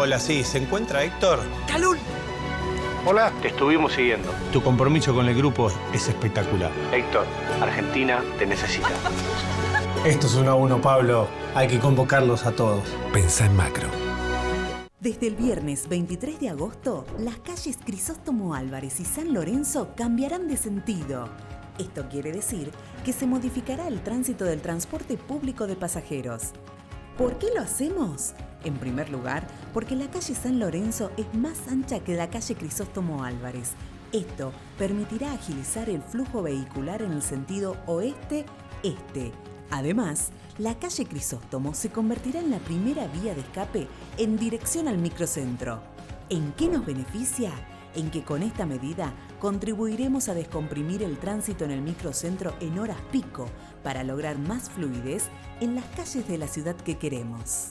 Hola, sí, ¿se encuentra Héctor? ¡Calul! Hola, te estuvimos siguiendo. Tu compromiso con el grupo es espectacular. Héctor, Argentina te necesita. Esto es 1-1, Pablo. Hay que convocarlos a todos. Pensá en macro. Desde el viernes 23 de agosto, las calles Crisóstomo Álvarez y San Lorenzo cambiarán de sentido. Esto quiere decir que se modificará el tránsito del transporte público de pasajeros. ¿Por qué lo hacemos? En primer lugar, porque la calle San Lorenzo es más ancha que la calle Crisóstomo Álvarez. Esto permitirá agilizar el flujo vehicular en el sentido oeste-este. Además, la calle Crisóstomo se convertirá en la primera vía de escape en dirección al microcentro. ¿En qué nos beneficia? En que con esta medida contribuiremos a descomprimir el tránsito en el microcentro en horas pico para lograr más fluidez en las calles de la ciudad que queremos.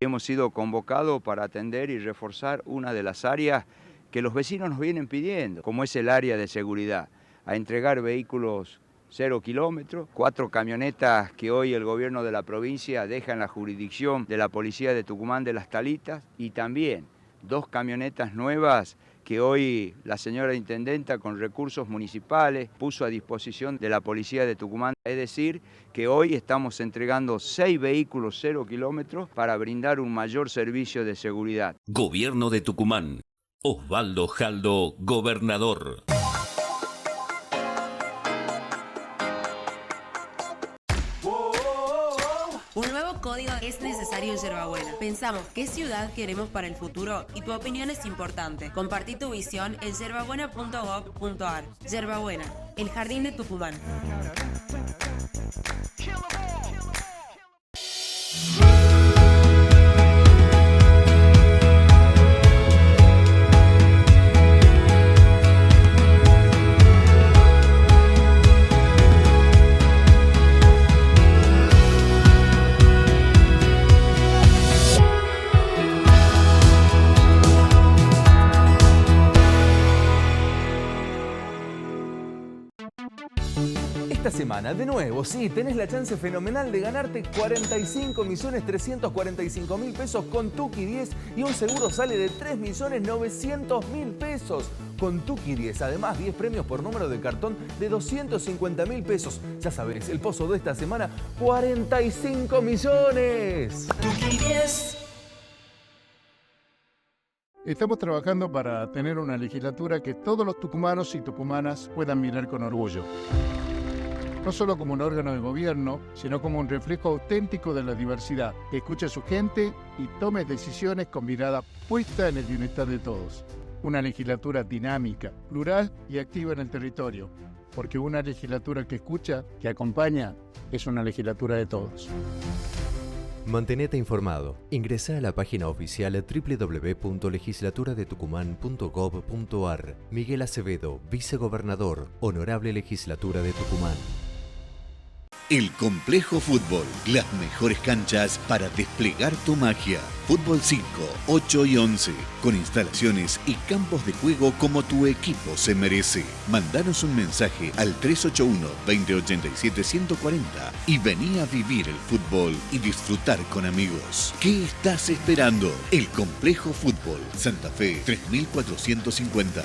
Hemos sido convocados para atender y reforzar una de las áreas que los vecinos nos vienen pidiendo, como es el área de seguridad, a entregar vehículos 0 kilómetros, 4 camionetas que hoy el gobierno de la provincia deja en la jurisdicción de la Policía de Tucumán de Las Talitas, y también 2 camionetas nuevas que hoy la señora intendenta con recursos municipales puso a disposición de la Policía de Tucumán. Es decir, que hoy estamos entregando 6 vehículos 0 kilómetros para brindar un mayor servicio de seguridad. Gobierno de Tucumán. Osvaldo Jaldo, gobernador. Un nuevo código es necesario en Yerbabuena. Pensamos qué ciudad queremos para el futuro y tu opinión es importante. Compartí tu visión en yerbabuena.gov.ar. Yerbabuena, el jardín de Tucumán. Esta semana, de nuevo, sí, tenés la chance fenomenal de ganarte 45.345.000 pesos con Tuki 10 y un seguro sale de 3.900.000 pesos con Tuki 10. Además, 10 premios por número de cartón de 250.000 pesos. Ya sabés, el pozo de esta semana, 45 millones. Tuki 10. Estamos trabajando para tener una legislatura que todos los tucumanos y tucumanas puedan mirar con orgullo. No solo como un órgano de gobierno, sino como un reflejo auténtico de la diversidad, que escuche a su gente y tome decisiones con mirada puesta en el bienestar de todos. Una legislatura dinámica, plural y activa en el territorio, porque una legislatura que escucha, que acompaña, es una legislatura de todos. Mantenete informado. Ingresá a la página oficial www.legislaturadetucumán.gov.ar. Miguel Acevedo, vicegobernador, Honorable Legislatura de Tucumán. El Complejo Fútbol, las mejores canchas para desplegar tu magia. Fútbol 5, 8 y 11, con instalaciones y campos de juego como tu equipo se merece. Mandanos un mensaje al 381-2087-140 y vení a vivir el fútbol y disfrutar con amigos. ¿Qué estás esperando? El Complejo Fútbol, Santa Fe, 3450.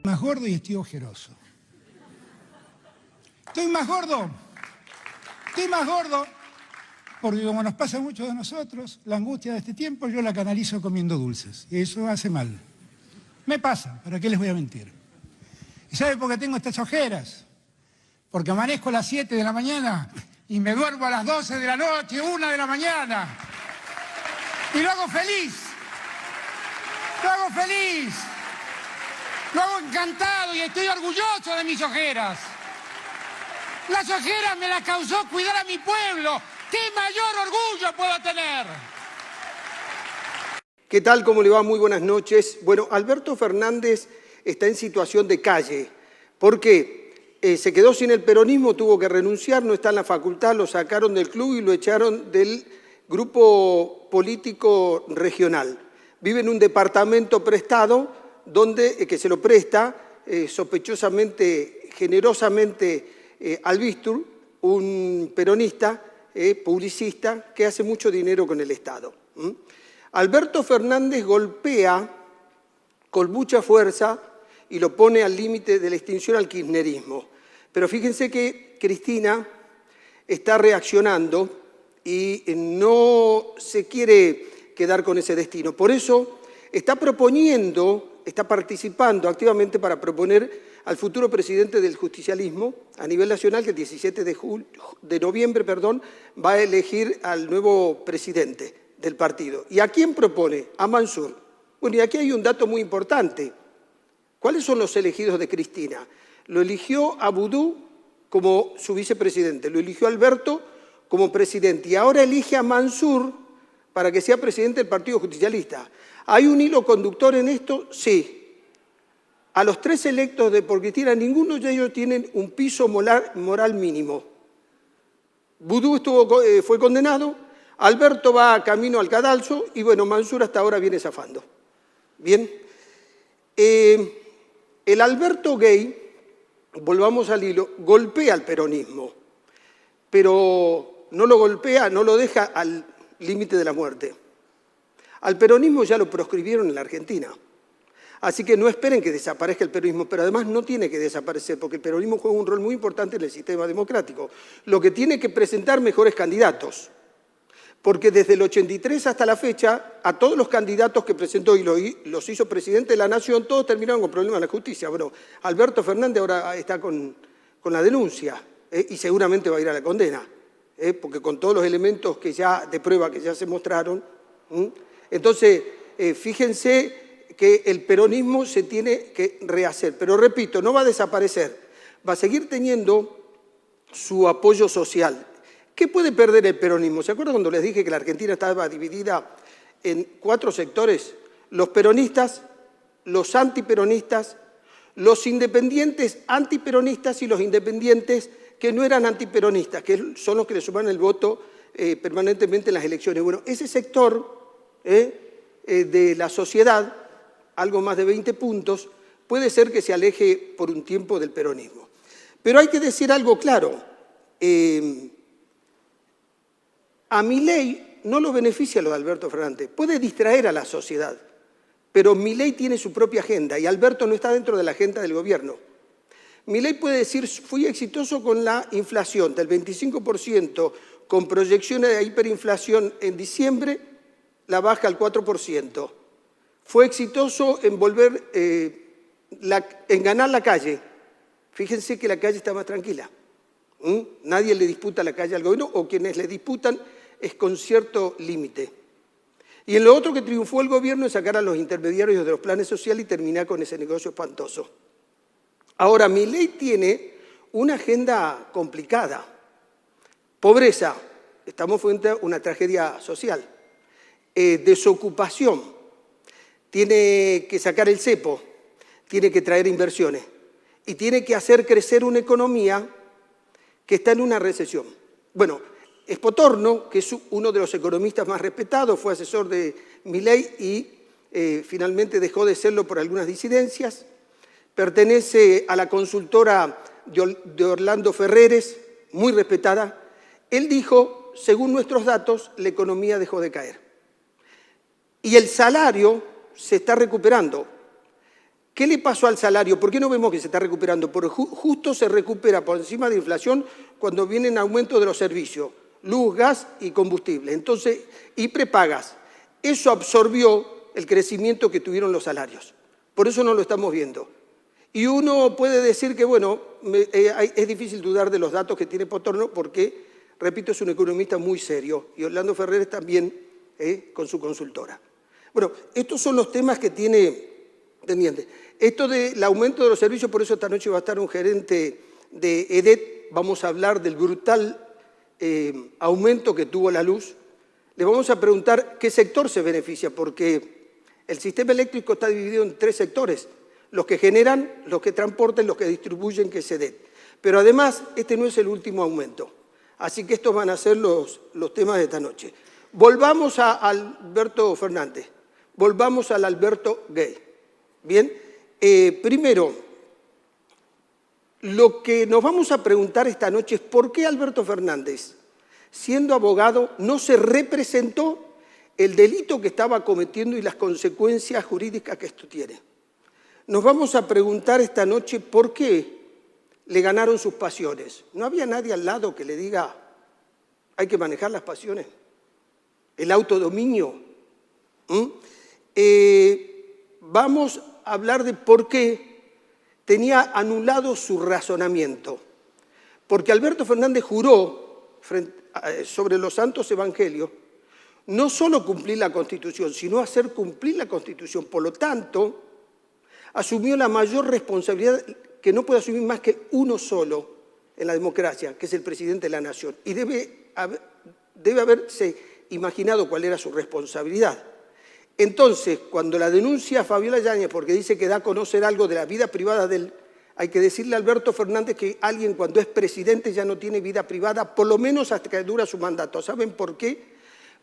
Más gordo y estoy ojeroso. Estoy más gordo porque como nos pasa a muchos de nosotros, la angustia de este tiempo yo la canalizo comiendo dulces y eso hace mal. Me pasa, ¿para qué les voy a mentir? ¿Y sabe por qué tengo estas ojeras? Porque amanezco a las 7 de la mañana y me duermo a las 12 de la noche, 1 de la mañana. Y lo hago feliz. Lo hago feliz. Lo hago encantado y estoy orgulloso de mis ojeras. Las ojeras me las causó cuidar a mi pueblo. ¡Qué mayor orgullo! lo puedo tener. ¿Qué tal? ¿Cómo le va? Muy buenas noches. Bueno, Alberto Fernández está en situación de calle. ¿Por qué? Se quedó sin el peronismo, tuvo que renunciar, no está en la facultad, lo sacaron del club y lo echaron del grupo político regional. Vive en un departamento prestado donde, que se lo presta sospechosamente, generosamente Albistur, un peronista, publicista, que hace mucho dinero con el Estado. Alberto Fernández golpea con mucha fuerza y lo pone al límite de la extinción al kirchnerismo. Pero fíjense que Cristina está reaccionando y no se quiere quedar con ese destino. Por eso está proponiendo, está participando activamente para proponer al futuro presidente del justicialismo a nivel nacional, que el 17 de noviembre va a elegir al nuevo presidente del partido. ¿Y a quién propone? A Mansur. Bueno, y aquí hay un dato muy importante. ¿Cuáles son los elegidos de Cristina? Lo eligió a Boudou como su vicepresidente, lo eligió a Alberto como presidente y ahora elige a Mansur para que sea presidente del Partido Justicialista. ¿Hay un hilo conductor en esto? Sí. A los tres electos por Cristina, ninguno de ellos tienen un piso moral mínimo. Boudou fue condenado, Alberto va camino al cadalso y bueno, Mansur hasta ahora viene zafando. Bien. El Alberto gay, volvamos al hilo, golpea al peronismo, pero no lo golpea, no lo deja al límite de la muerte. Al peronismo ya lo proscribieron en la Argentina. Así que no esperen que desaparezca el peronismo, pero además no tiene que desaparecer, porque el peronismo juega un rol muy importante en el sistema democrático. Lo que tiene que presentar mejores candidatos. Porque desde el 83 hasta la fecha, a todos los candidatos que presentó y los hizo presidente de la Nación, todos terminaron con problemas en la justicia. Bueno, Alberto Fernández ahora está con la denuncia y seguramente va a ir a la condena, porque con todos los elementos de prueba que ya se mostraron. Entonces, fíjense que el peronismo se tiene que rehacer. Pero repito, no va a desaparecer, va a seguir teniendo su apoyo social. ¿Qué puede perder el peronismo? ¿Se acuerdan cuando les dije que la Argentina estaba dividida en 4 sectores? Los peronistas, los antiperonistas, los independientes antiperonistas y los independientes que no eran antiperonistas, que son los que le suman el voto permanentemente en las elecciones. Bueno, ese sector de la sociedad, algo más de 20 puntos, puede ser que se aleje por un tiempo del peronismo. Pero hay que decir algo claro. A Milei no lo beneficia lo de Alberto Fernández. Puede distraer a la sociedad, pero Milei tiene su propia agenda y Alberto no está dentro de la agenda del gobierno. Milei puede decir, fui exitoso con la inflación del 25%, con proyecciones de hiperinflación en diciembre, la baja al 4%. Fue exitoso en en ganar la calle. Fíjense que la calle está más tranquila. Nadie le disputa la calle al gobierno, o quienes le disputan es con cierto límite. Y en lo otro que triunfó el gobierno es sacar a los intermediarios de los planes sociales y terminar con ese negocio espantoso. Ahora, Milei tiene una agenda complicada. Pobreza, estamos frente a una tragedia social. Desocupación, tiene que sacar el cepo, tiene que traer inversiones y tiene que hacer crecer una economía que está en una recesión. Bueno, Espotorno, que es uno de los economistas más respetados, fue asesor de Milei y finalmente dejó de serlo por algunas disidencias. Pertenece a la consultora de Orlando Ferreres, muy respetada. Él dijo, según nuestros datos, la economía dejó de caer. Y el salario se está recuperando. ¿Qué le pasó al salario? ¿Por qué no vemos que se está recuperando? Porque justo se recupera por encima de la inflación cuando vienen aumentos de los servicios, luz, gas y combustible. Entonces, y prepagas. Eso absorbió el crecimiento que tuvieron los salarios. Por eso no lo estamos viendo. Y uno puede decir que, bueno, es difícil dudar de los datos que tiene Espotorno porque, repito, es un economista muy serio. Y Orlando Ferreres también, con su consultora. Bueno, estos son los temas que tiene pendientes. Esto del aumento de los servicios, por eso esta noche va a estar un gerente de EDET. Vamos a hablar del brutal aumento que tuvo la luz. le vamos a preguntar qué sector se beneficia, porque el sistema eléctrico está dividido en 3 sectores: los que generan, los que transportan, los que distribuyen, que se den. Pero además, este no es el último aumento. Así que estos van a ser los temas de esta noche. Volvamos a Alberto Fernández, volvamos al Alberto gay. Bien, primero, lo que nos vamos a preguntar esta noche es por qué Alberto Fernández, siendo abogado, no se representó el delito que estaba cometiendo y las consecuencias jurídicas que esto tiene. Nos vamos a preguntar esta noche por qué le ganaron sus pasiones. ¿No había nadie al lado que le diga, hay que manejar las pasiones? El autodominio. Vamos a hablar de por qué tenía anulado su razonamiento. Porque Alberto Fernández juró sobre los santos evangelios no solo cumplir la Constitución, sino hacer cumplir la Constitución. Por lo tanto, asumió la mayor responsabilidad que no puede asumir más que uno solo en la democracia, que es el presidente de la Nación. Y debe haberse imaginado cuál era su responsabilidad. Entonces, cuando la denuncia a Fabiola Yáñez, porque dice que da a conocer algo de la vida privada de él, hay que decirle a Alberto Fernández que alguien cuando es presidente ya no tiene vida privada, por lo menos hasta que dura su mandato. ¿Saben por qué?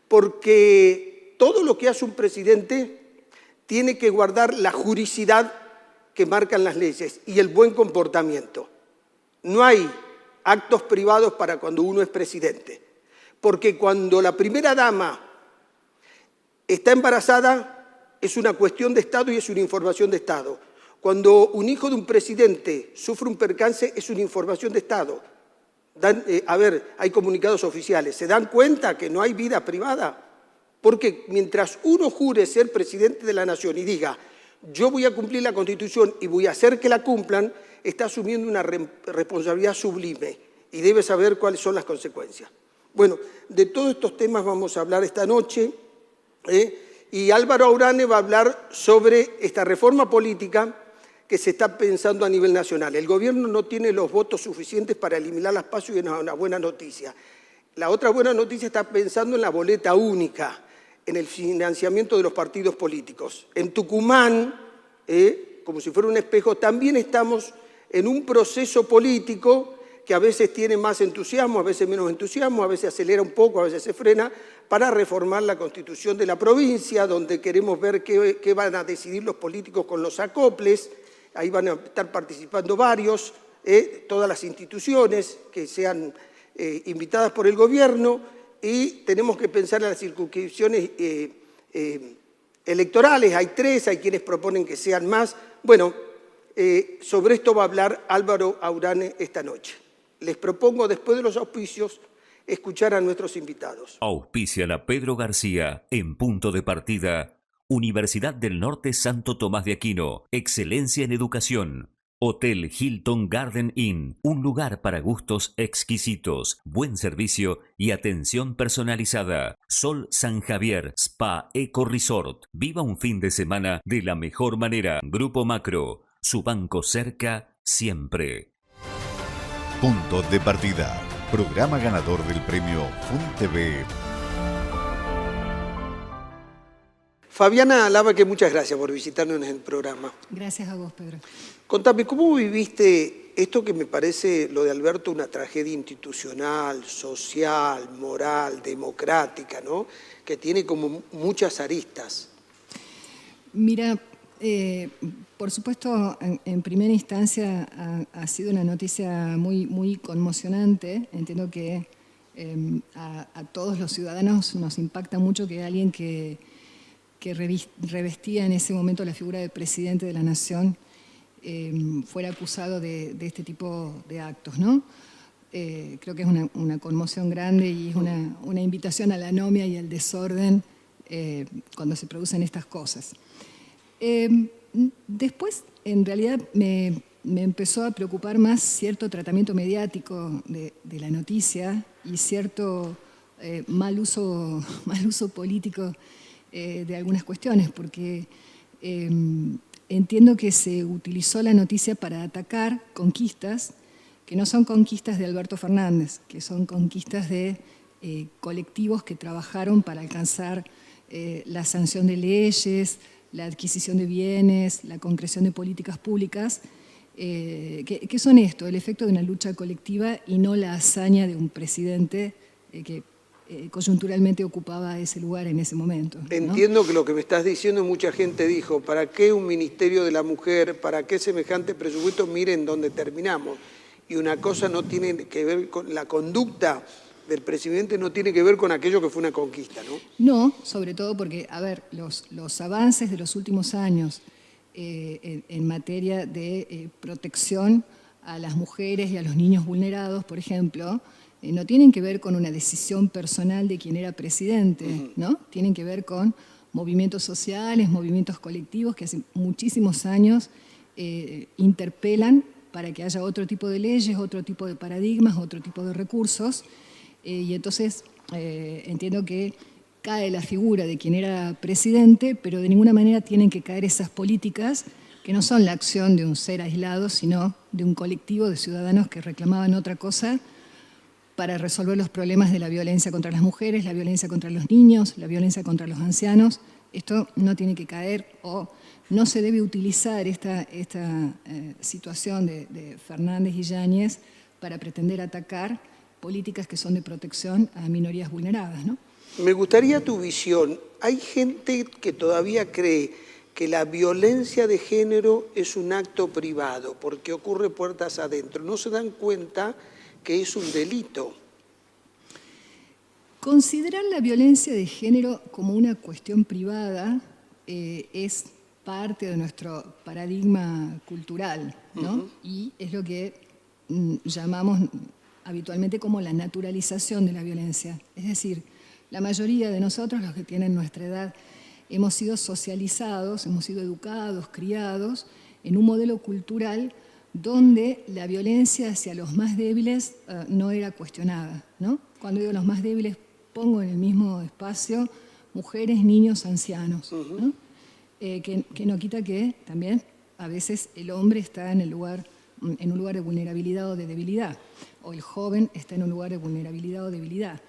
Porque todo lo que hace un presidente tiene que guardar la juridicidad que marcan las leyes y el buen comportamiento. No hay actos privados para cuando uno es presidente, porque cuando la primera dama está embarazada es una cuestión de Estado y es una información de Estado. Cuando un hijo de un presidente sufre un percance es una información de Estado. Hay comunicados oficiales. ¿Se dan cuenta que no hay vida privada? Porque mientras uno jure ser presidente de la Nación y diga, yo voy a cumplir la Constitución y voy a hacer que la cumplan, está asumiendo una responsabilidad sublime y debe saber cuáles son las consecuencias. Bueno, de todos estos temas vamos a hablar esta noche, y Álvaro Aurane va a hablar sobre esta reforma política que se está pensando a nivel nacional. El gobierno no tiene los votos suficientes para eliminar las PASO y es una buena noticia. La otra buena noticia está pensando en la boleta única, en el financiamiento de los partidos políticos. En Tucumán, como si fuera un espejo, también estamos en un proceso político que a veces tiene más entusiasmo, a veces menos entusiasmo, a veces acelera un poco, a veces se frena, para reformar la Constitución de la provincia, donde queremos ver qué van a decidir los políticos con los acoples. Ahí van a estar participando varios, todas las instituciones que sean invitadas por el gobierno, y tenemos que pensar en las circunscripciones electorales. Hay 3, hay quienes proponen que sean más. Bueno, sobre esto va a hablar Álvaro Aurane esta noche. Les propongo, después de los auspicios, escuchar a nuestros invitados. Auspician a Pedro García en Punto de Partida. Universidad del Norte Santo Tomás de Aquino. Excelencia en educación. Hotel Hilton Garden Inn. Un lugar para gustos exquisitos. Buen servicio y atención personalizada. Sol San Javier Spa Eco Resort. Viva un fin de semana de la mejor manera. Grupo Macro. Su banco cerca siempre. Punto de Partida. Programa ganador del premio FUNTV. Fabiana Lavaque, muchas gracias por visitarnos en el programa. Gracias a vos, Pedro. Contame, ¿cómo viviste esto que me parece, lo de Alberto, una tragedia institucional, social, moral, democrática, ¿no? Que tiene como muchas aristas? Mira, por supuesto, en primera instancia ha sido una noticia muy conmocionante. Entiendo que a todos los ciudadanos nos impacta mucho que alguien que revestía en ese momento la figura de presidente de la Nación fuera acusado de este tipo de actos, ¿no? Creo que es una conmoción grande y es una invitación a la anomia y al desorden cuando se producen estas cosas. Después, en realidad, me empezó a preocupar más cierto tratamiento mediático de la noticia y cierto mal uso político de algunas cuestiones, porque entiendo que se utilizó la noticia para atacar conquistas que no son conquistas de Alberto Fernández, que son conquistas de colectivos que trabajaron para alcanzar la sanción de leyes, la adquisición de bienes, la concreción de políticas públicas, que son esto, el efecto de una lucha colectiva y no la hazaña de un presidente que coyunturalmente ocupaba ese lugar en ese momento, ¿no? Entiendo que lo que me estás diciendo, mucha gente dijo, ¿para qué un Ministerio de la Mujer? ¿Para qué semejante presupuesto? Miren dónde terminamos. Y una cosa no tiene que ver con la conducta del presidente, no tiene que ver con aquello que fue una conquista, ¿no? No, sobre todo porque, a ver, los avances de los últimos años en materia de protección a las mujeres y a los niños vulnerados, por ejemplo, no tienen que ver con una decisión personal de quien era presidente, ¿no? Tienen que ver con movimientos sociales, movimientos colectivos que hace muchísimos años interpelan para que haya otro tipo de leyes, otro tipo de paradigmas, otro tipo de recursos. Y entonces entiendo que cae la figura de quien era presidente, pero de ninguna manera tienen que caer esas políticas que no son la acción de un ser aislado, sino de un colectivo de ciudadanos que reclamaban otra cosa para resolver los problemas de la violencia contra las mujeres, la violencia contra los niños, la violencia contra los ancianos. Esto no tiene que caer o no se debe utilizar esta situación de Fernández y Yáñez para pretender atacar políticas que son de protección a minorías vulneradas, ¿no? Me gustaría tu visión. Hay gente que todavía cree que la violencia de género es un acto privado porque ocurre puertas adentro. No se dan cuenta que es un delito. Considerar la violencia de género como una cuestión privada es parte de nuestro paradigma cultural, ¿no? Y es lo que llamamos habitualmente como la naturalización de la violencia. Es decir, la mayoría de nosotros, los que tienen nuestra edad, hemos sido socializados, hemos sido educados, criados en un modelo cultural donde la violencia hacia los más débiles no era cuestionada, ¿no? Cuando digo los más débiles, pongo en el mismo espacio mujeres, niños, ancianos, ¿no? Que no quita que también a veces el hombre está en un lugar de vulnerabilidad o de debilidad, o el joven está en un lugar de vulnerabilidad o debilidad.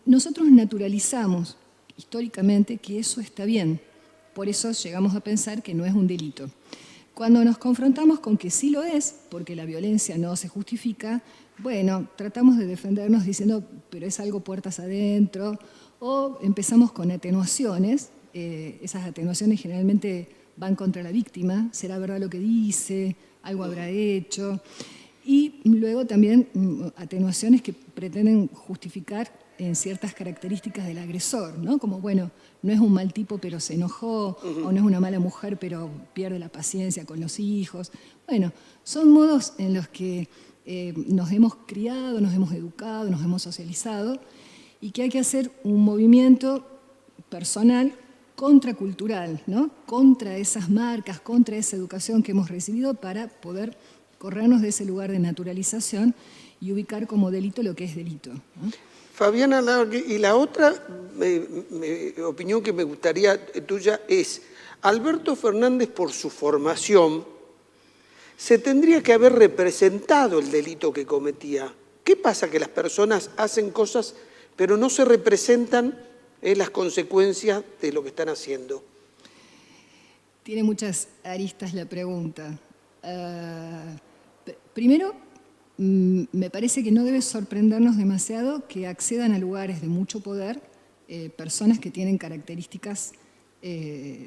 Nosotros naturalizamos históricamente que eso está bien, por eso llegamos a pensar que no es un delito. Cuando nos confrontamos con que sí lo es, porque la violencia no se justifica, bueno, tratamos de defendernos diciendo, pero es algo puertas adentro, o empezamos con atenuaciones. Esas atenuaciones generalmente van contra la víctima, será verdad lo que dice, algo habrá hecho, y luego también atenuaciones que pretenden justificar en ciertas características del agresor, ¿no? Como, bueno, no es un mal tipo pero se enojó, o no es una mala mujer pero pierde la paciencia con los hijos. Bueno, son modos en los que nos hemos criado, nos hemos educado, nos hemos socializado, y que hay que hacer un movimiento personal contracultural, ¿no? Contra esas marcas, contra esa educación que hemos recibido para poder corrernos de ese lugar de naturalización y ubicar como delito lo que es delito, ¿no? Fabiana, y la otra opinión que me gustaría tuya es, Alberto Fernández, por su formación, se tendría que haber representado el delito que cometía. ¿Qué pasa? Que las personas hacen cosas, pero no se representan las consecuencias de lo que están haciendo. Tiene muchas aristas la pregunta. Primero, me parece que no debe sorprendernos demasiado que accedan a lugares de mucho poder personas que tienen características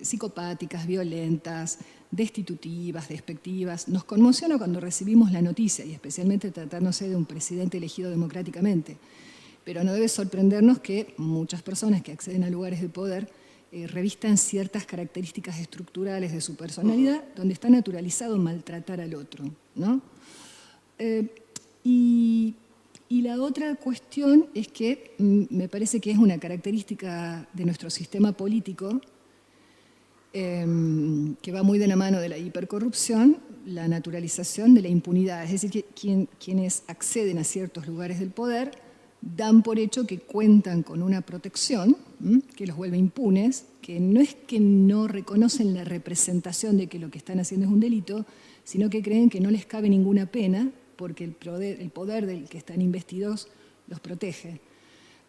psicopáticas, violentas, destitutivas, despectivas. Nos conmociona cuando recibimos la noticia, y especialmente tratándose de un presidente elegido democráticamente. Pero no debe sorprendernos que muchas personas que acceden a lugares de poder revistan ciertas características estructurales de su personalidad, donde está naturalizado maltratar al otro, ¿no? Y la otra cuestión es que me parece que es una característica de nuestro sistema político que va muy de la mano de la hipercorrupción, la naturalización de la impunidad. Es decir, que quienes acceden a ciertos lugares del poder dan por hecho que cuentan con una protección que los vuelve impunes, que no es que no reconocen la representación de que lo que están haciendo es un delito, sino que creen que no les cabe ninguna pena porque el poder del que están investidos los protege.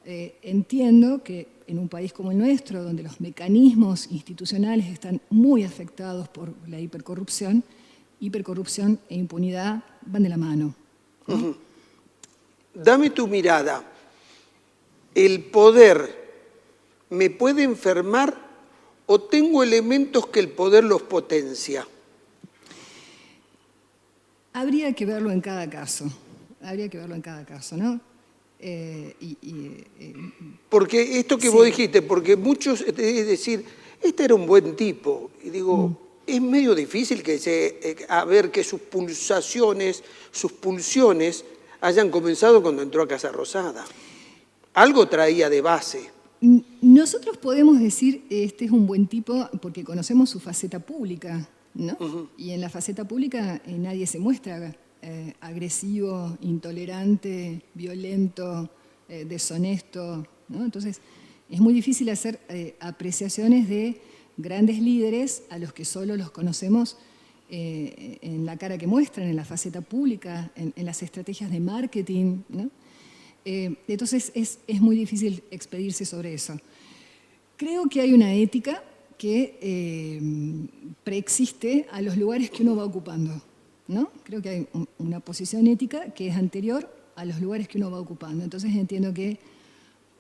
Entiendo que en un país como el nuestro, donde los mecanismos institucionales están muy afectados por la hipercorrupción e impunidad van de la mano. Uh-huh. Dame tu mirada. ¿El poder me puede enfermar o tengo elementos que el poder los potencia? Habría que verlo en cada caso. ¿No? Porque esto que vos dijiste, porque muchos, es decir, este era un buen tipo, y digo, es medio difícil que sus pulsiones hayan comenzado cuando entró a Casa Rosada. Algo traía de base. Nosotros podemos decir, este es un buen tipo porque conocemos su faceta pública, ¿no? Uh-huh. Y en la faceta pública nadie se muestra agresivo, intolerante, violento, deshonesto, ¿no? Entonces, es muy difícil hacer apreciaciones de grandes líderes a los que solo los conocemos en la cara que muestran, en la faceta pública, en las estrategias de marketing, ¿no? Entonces, es muy difícil expedirse sobre eso. Creo que hay una ética que preexiste a los lugares que uno va ocupando, ¿no? Creo que hay una posición ética que es anterior a los lugares que uno va ocupando. Entonces entiendo que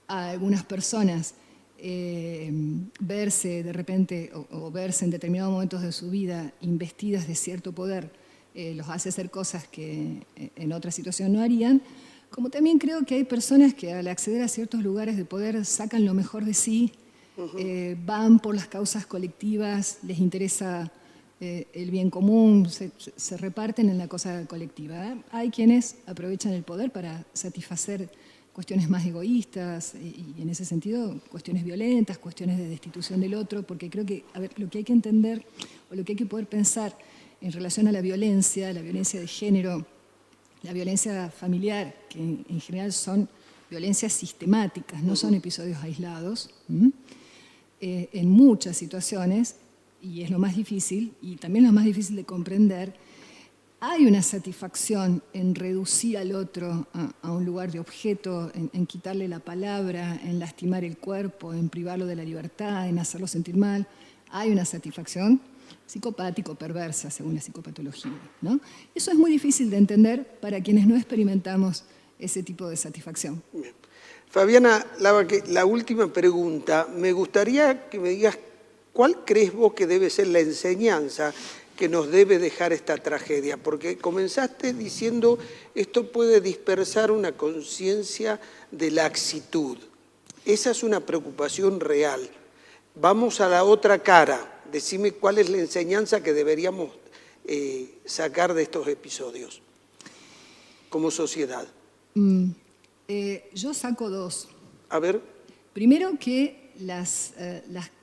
a algunas personas verse de repente o verse en determinados momentos de su vida investidas de cierto poder los hace hacer cosas que en otra situación no harían, como también creo que hay personas que al acceder a ciertos lugares de poder sacan lo mejor de sí, van por las causas colectivas, les interesa el bien común, se reparten en la cosa colectiva. Hay quienes aprovechan el poder para satisfacer cuestiones más egoístas y en ese sentido cuestiones violentas, cuestiones de destitución del otro, porque creo que lo que hay que entender o lo que hay que poder pensar en relación a la violencia de género, la violencia familiar, que en general son violencias sistemáticas, no son episodios aislados, en muchas situaciones, y es lo más difícil, y también lo más difícil de comprender, hay una satisfacción en reducir al otro a un lugar de objeto, en quitarle la palabra, en lastimar el cuerpo, en privarlo de la libertad, en hacerlo sentir mal. Hay una satisfacción psicopático-perversa, según la psicopatología, ¿no? Eso es muy difícil de entender para quienes no experimentamos ese tipo de satisfacción. Bien. Fabiana Lavaque, la última pregunta. Me gustaría que me digas ¿cuál crees vos que debe ser la enseñanza que nos debe dejar esta tragedia? Porque comenzaste diciendo esto puede dispersar una conciencia de laxitud. Esa es una preocupación real. Vamos a la otra cara. Decime cuál es la enseñanza que deberíamos sacar de estos episodios como sociedad. Yo saco dos. A ver. Primero que las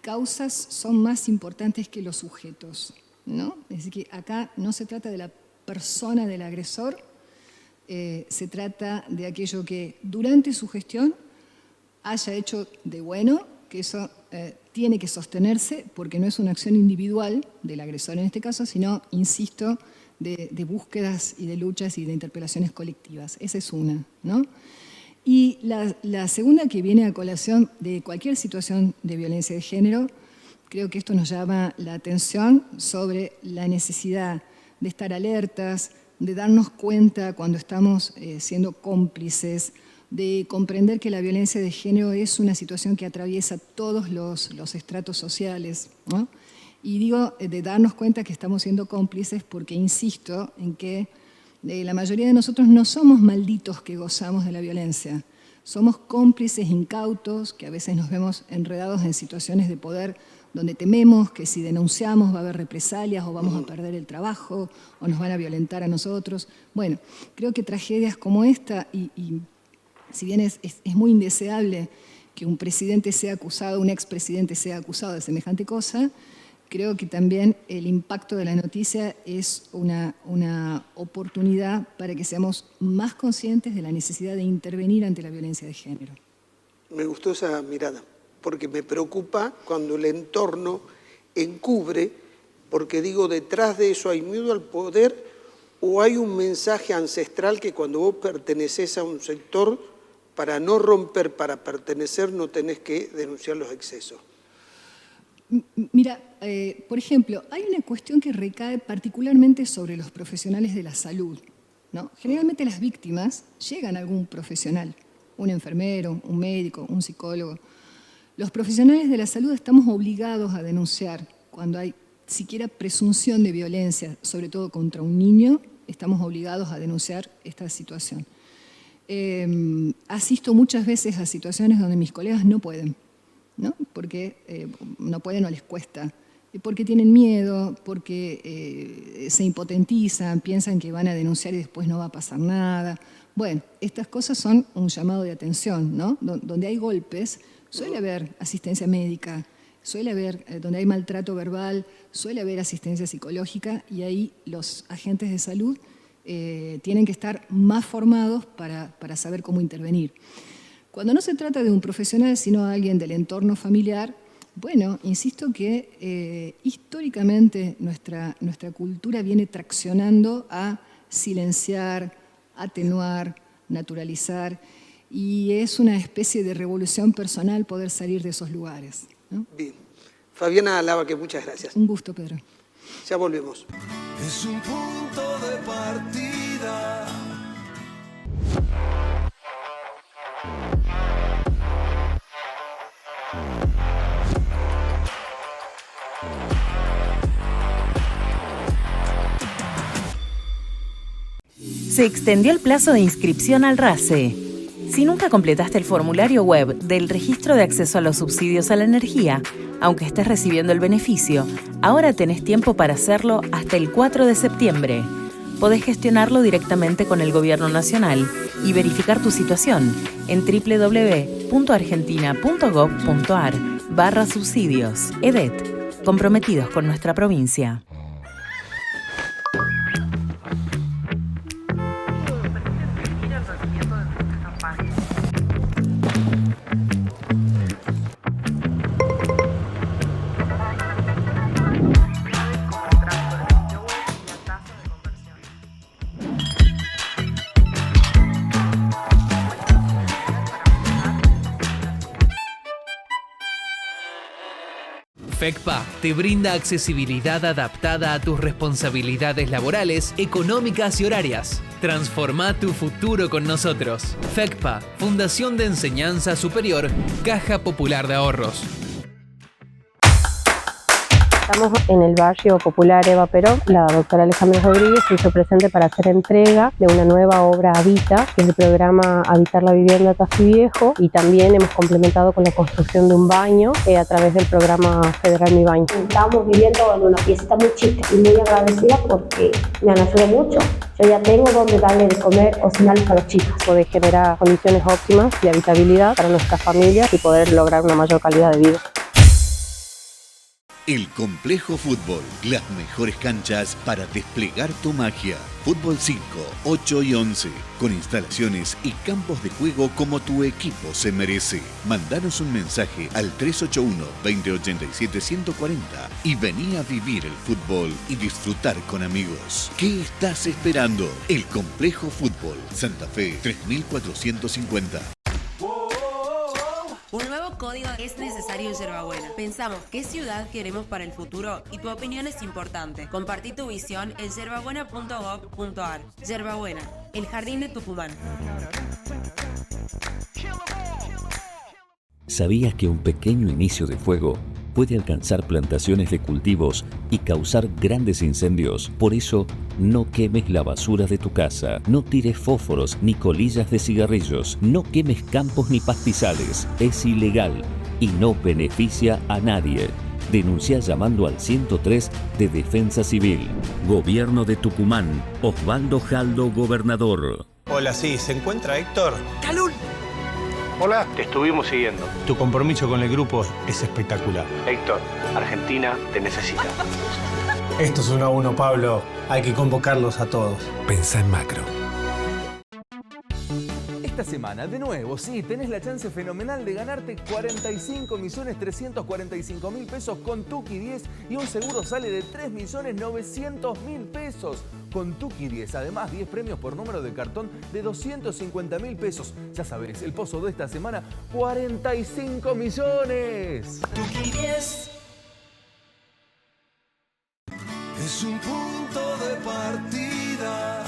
causas son más importantes que los sujetos, ¿no? Es decir, que acá no se trata de la persona del agresor, se trata de aquello que durante su gestión haya hecho de bueno, que eso tiene que sostenerse porque no es una acción individual del agresor en este caso, sino, insisto, de búsquedas y de luchas y de interpelaciones colectivas. Esa es una, ¿no? Y la segunda, que viene a colación de cualquier situación de violencia de género, creo que esto nos llama la atención sobre la necesidad de estar alertas, de darnos cuenta cuando estamos siendo cómplices, de comprender que la violencia de género es una situación que atraviesa todos los estratos sociales, ¿no? Y digo de darnos cuenta que estamos siendo cómplices porque insisto en que la mayoría de nosotros no somos malditos que gozamos de la violencia. Somos cómplices incautos que a veces nos vemos enredados en situaciones de poder donde tememos que si denunciamos va a haber represalias o vamos a perder el trabajo o nos van a violentar a nosotros. Bueno, creo que tragedias como esta, y si bien es muy indeseable que un presidente sea acusado, un expresidente sea acusado de semejante cosa, creo que también el impacto de la noticia es una oportunidad para que seamos más conscientes de la necesidad de intervenir ante la violencia de género. Me gustó esa mirada, porque me preocupa cuando el entorno encubre, porque digo, detrás de eso hay miedo al poder o hay un mensaje ancestral que cuando vos pertenecés a un sector para no romper, para pertenecer, no tenés que denunciar los excesos? Mira, por ejemplo, hay una cuestión que recae particularmente sobre los profesionales de la salud, ¿no? Generalmente las víctimas llegan a algún profesional, un enfermero, un médico, un psicólogo. Los profesionales de la salud estamos obligados a denunciar cuando hay siquiera presunción de violencia, sobre todo contra un niño, estamos obligados a denunciar esta situación. Asisto muchas veces a situaciones donde mis colegas no pueden, ¿no? Porque no pueden o les cuesta, porque tienen miedo, porque se impotentizan, piensan que van a denunciar y después no va a pasar nada. Bueno, estas cosas son un llamado de atención, ¿no? Donde hay golpes, suele haber asistencia médica, suele haber, donde hay maltrato verbal, suele haber asistencia psicológica y ahí los agentes de salud tienen que estar más formados para saber cómo intervenir. Cuando no se trata de un profesional, sino de alguien del entorno familiar, bueno, insisto que históricamente nuestra cultura viene traccionando a silenciar, atenuar, naturalizar, y es una especie de revolución personal poder salir de esos lugares, ¿no? Bien. Fabiana Lavaque, muchas gracias. Un gusto, Pedro. Ya volvemos. Es un punto de partida. Se extendió el plazo de inscripción al RACE. Si nunca completaste el formulario web del Registro de Acceso a los Subsidios a la Energía, aunque estés recibiendo el beneficio, ahora tenés tiempo para hacerlo hasta el 4 de septiembre. Podés gestionarlo directamente con el Gobierno Nacional y verificar tu situación en www.argentina.gov.ar/subsidios. EDET, comprometidos con nuestra provincia. FECPA te brinda accesibilidad adaptada a tus responsabilidades laborales, económicas y horarias. Transforma tu futuro con nosotros. FECPA, Fundación de Enseñanza Superior, Caja Popular de Ahorros. Estamos en el barrio popular Eva Perón. La doctora Alejandra Rodríguez se hizo presente para hacer entrega de una nueva obra Habita, que es el programa Habitar la Vivienda Tafí Viejo, y también hemos complementado con la construcción de un baño a través del programa Federal Mi Baño. Estamos viviendo en una piecita muy chica y muy agradecida porque me han ayudado mucho. Yo ya tengo donde darle de comer o cenarles a los chicos. Poder generar condiciones óptimas de habitabilidad para nuestras familias y poder lograr una mayor calidad de vida. El Complejo Fútbol, las mejores canchas para desplegar tu magia. Fútbol 5, 8 y 11, con instalaciones y campos de juego como tu equipo se merece. Mandanos un mensaje al 381-2087-140 y vení a vivir el fútbol y disfrutar con amigos. ¿Qué estás esperando? El Complejo Fútbol, Santa Fe, 3450. Un nuevo código es necesario en Yerbabuena. Pensamos qué ciudad queremos para el futuro y tu opinión es importante. Compartí tu visión en yerbabuena.gov.ar. Yerbabuena, el jardín de Tucumán. ¿Sabías que un pequeño inicio de fuego puede alcanzar plantaciones de cultivos y causar grandes incendios? Por eso, no quemes la basura de tu casa, no tires fósforos ni colillas de cigarrillos, no quemes campos ni pastizales. Es ilegal y no beneficia a nadie. Denuncia llamando al 103 de Defensa Civil. Gobierno de Tucumán. Osvaldo Jaldo, gobernador. Hola, sí, ¿se encuentra Héctor? ¡Calul! Hola. Te estuvimos siguiendo. Tu compromiso con el grupo es espectacular. Héctor, Argentina te necesita. Esto es 1 a 1, Pablo. Hay que convocarlos a todos. Pensá en macro. Esta semana, de nuevo, sí, tenés la chance fenomenal de ganarte 45.345.000 pesos con Tuki 10 y un seguro sale de 3.900.000 pesos. con Tuki 10. Además, 10 premios por número de cartón de 250.000 pesos. Ya sabes, el pozo de esta semana, 45 millones. Tuki 10 es un punto de partida.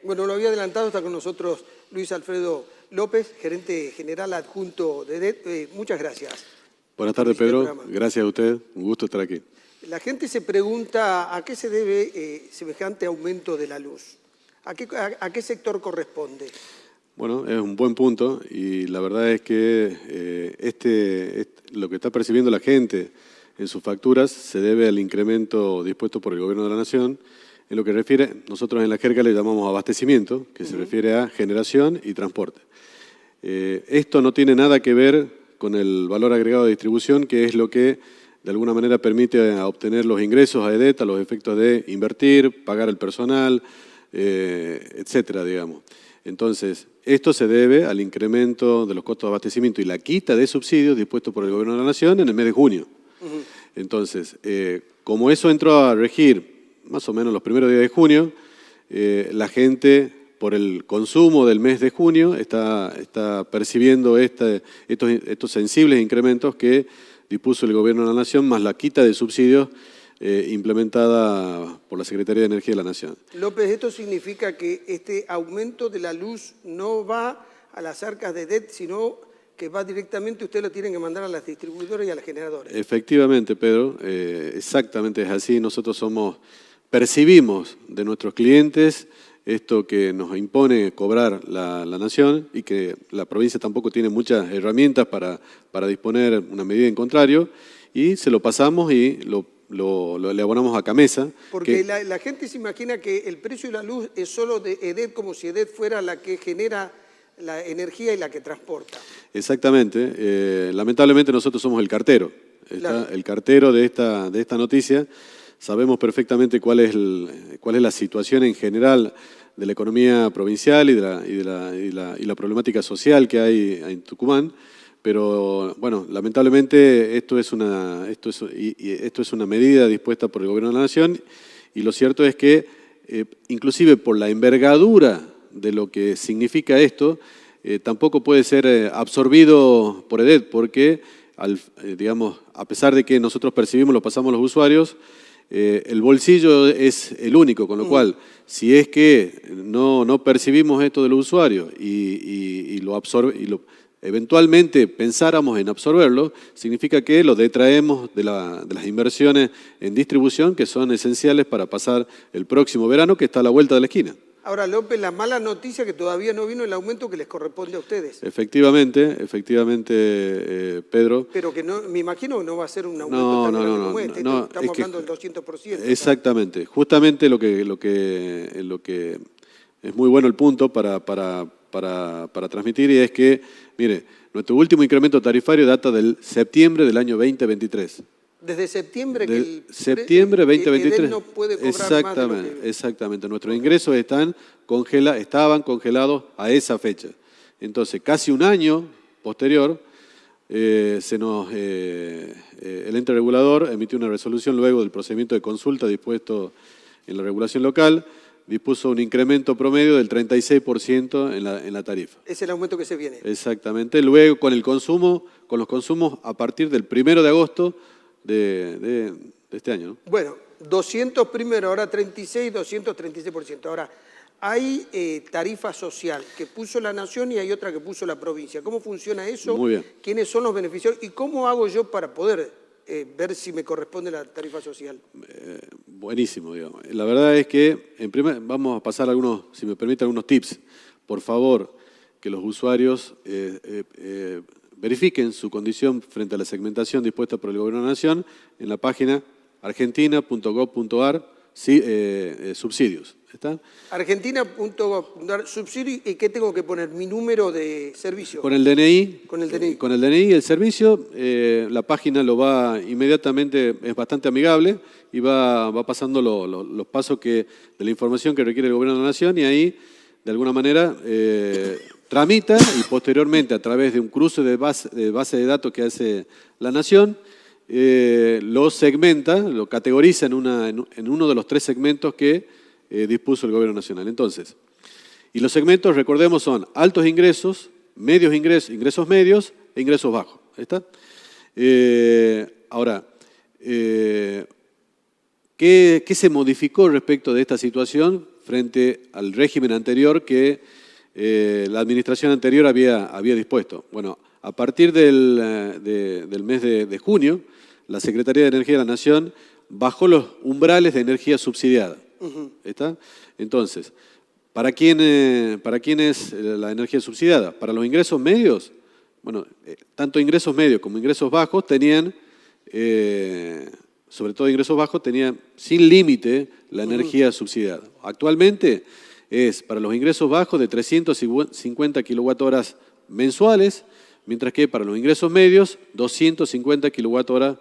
Bueno, lo había adelantado, está con nosotros Luis Alfredo López, gerente general adjunto de EDET. Muchas gracias. Buenas tardes, Pedro. Gracias a usted. Un gusto estar aquí. La gente se pregunta a qué se debe semejante aumento de la luz. ¿A qué sector corresponde? Bueno, es un buen punto y la verdad es que lo que está percibiendo la gente en sus facturas se debe al incremento dispuesto por el Gobierno de la Nación. En lo que refiere, nosotros en la jerga le llamamos abastecimiento, que se refiere a generación y transporte. Esto no tiene nada que ver con el valor agregado de distribución, que es lo que de alguna manera permite obtener los ingresos a EDET a los efectos de invertir, pagar el personal, etcétera, digamos. Entonces, esto se debe al incremento de los costos de abastecimiento y la quita de subsidios dispuestos por el Gobierno de la Nación en el mes de junio. Entonces, como eso entró a regir más o menos los primeros días de junio, la gente, por el consumo del mes de junio, está percibiendo estos sensibles incrementos que dispuso el Gobierno de la Nación, más la quita de subsidios implementada por la Secretaría de Energía de la Nación. López, ¿esto significa que este aumento de la luz no va a las arcas de EDET, sino que va directamente, ustedes lo tienen que mandar a las distribuidoras y a las generadoras? Efectivamente, Pedro, exactamente es así. Nosotros percibimos de nuestros clientes esto que nos impone cobrar la Nación y que la provincia tampoco tiene muchas herramientas para disponer una medida en contrario, y se lo pasamos y le abonamos a Camesa. Porque la gente se imagina que el precio de la luz es solo de EDET, como si EDET fuera la que genera la energía y la que transporta. Exactamente. Lamentablemente nosotros somos el cartero. Claro. El cartero de esta noticia. Sabemos perfectamente cuál es la situación en general de la economía provincial y la problemática social que hay en Tucumán, pero bueno, lamentablemente esto es una medida dispuesta por el Gobierno de la Nación, y lo cierto es que inclusive por la envergadura de lo que significa esto, tampoco puede ser absorbido por EDET, porque digamos, a pesar de que nosotros percibimos, lo pasamos a los usuarios, el bolsillo es el único, con lo cual, si es que no percibimos esto de los usuarios y eventualmente pensáramos en absorberlo, significa que lo detraemos de las inversiones en distribución que son esenciales para pasar el próximo verano, que está a la vuelta de la esquina. Ahora, López, la mala noticia que todavía no vino el aumento que les corresponde a ustedes. Efectivamente, Pedro. Pero que no, me imagino que no va a ser un aumento tan grande como este. Estamos hablando del 200%. Exactamente. Justamente lo que es muy bueno el punto para transmitir, y es que, mire, nuestro último incremento tarifario data del septiembre del año 2023. Desde septiembre septiembre 2023. EDET no puede cobrar más de exactamente. Nuestros ingresos estaban congelados a esa fecha. Entonces, casi un año posterior, el ente regulador emitió una resolución luego del procedimiento de consulta dispuesto en la regulación local, dispuso un incremento promedio del 36% en la tarifa. Es el aumento que se viene. Exactamente. Luego, con los consumos a partir del 1 de agosto de este año, ¿no? Bueno, 200 primero, ahora 36, 236%. Ahora, hay tarifa social que puso la Nación y hay otra que puso la provincia. ¿Cómo funciona eso? Muy bien. ¿Quiénes son los beneficiarios? ¿Y cómo hago yo para poder ver si me corresponde la tarifa social? Buenísimo, digamos. La verdad es que, vamos a pasar si me permite, algunos tips. Por favor, que los usuarios verifiquen su condición frente a la segmentación dispuesta por el Gobierno de la Nación en la página argentina.gov.ar, subsidios. ¿Está? Argentina.gov.ar, subsidio, ¿y qué tengo que poner? ¿Mi número de servicio? Con el DNI. Con el DNI. Con el DNI, el servicio, la página lo va inmediatamente, es bastante amigable, y va pasando los pasos de la información que requiere el Gobierno de la Nación, y ahí, de alguna manera, tramita, y posteriormente, a través de un cruce de base de datos que hace la Nación, lo segmenta, lo categoriza en uno de los 3 segmentos que dispuso el Gobierno Nacional. Entonces, y los segmentos, recordemos, son altos ingresos, medios ingresos, ingresos medios e ingresos bajos. ¿Está? Ahora, ¿qué se modificó respecto de esta situación frente al régimen anterior que la administración anterior había dispuesto? Bueno, a partir del mes de junio, la Secretaría de Energía de la Nación bajó los umbrales de energía subsidiada. ¿Está? Entonces, ¿para quién es la energía subsidiada? Para los ingresos medios. Bueno, tanto ingresos medios como ingresos bajos tenían, sobre todo ingresos bajos, tenían sin límite la energía subsidiada. Actualmente es para los ingresos bajos de 350 kWh mensuales, mientras que para los ingresos medios 250 kWh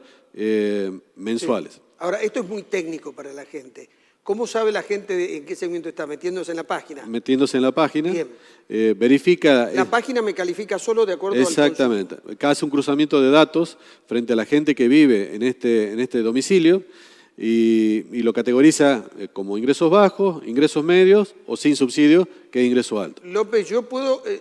mensuales. Sí. Ahora, esto es muy técnico para la gente. ¿Cómo sabe la gente en qué segmento está? Metiéndose en la página. Metiéndose en la página. Bien. Verifica... La página me califica solo de acuerdo al consumo. Exactamente. Hace un cruzamiento de datos frente a la gente que vive en este domicilio y lo categoriza como ingresos bajos, ingresos medios o sin subsidio, que es ingreso alto. López, yo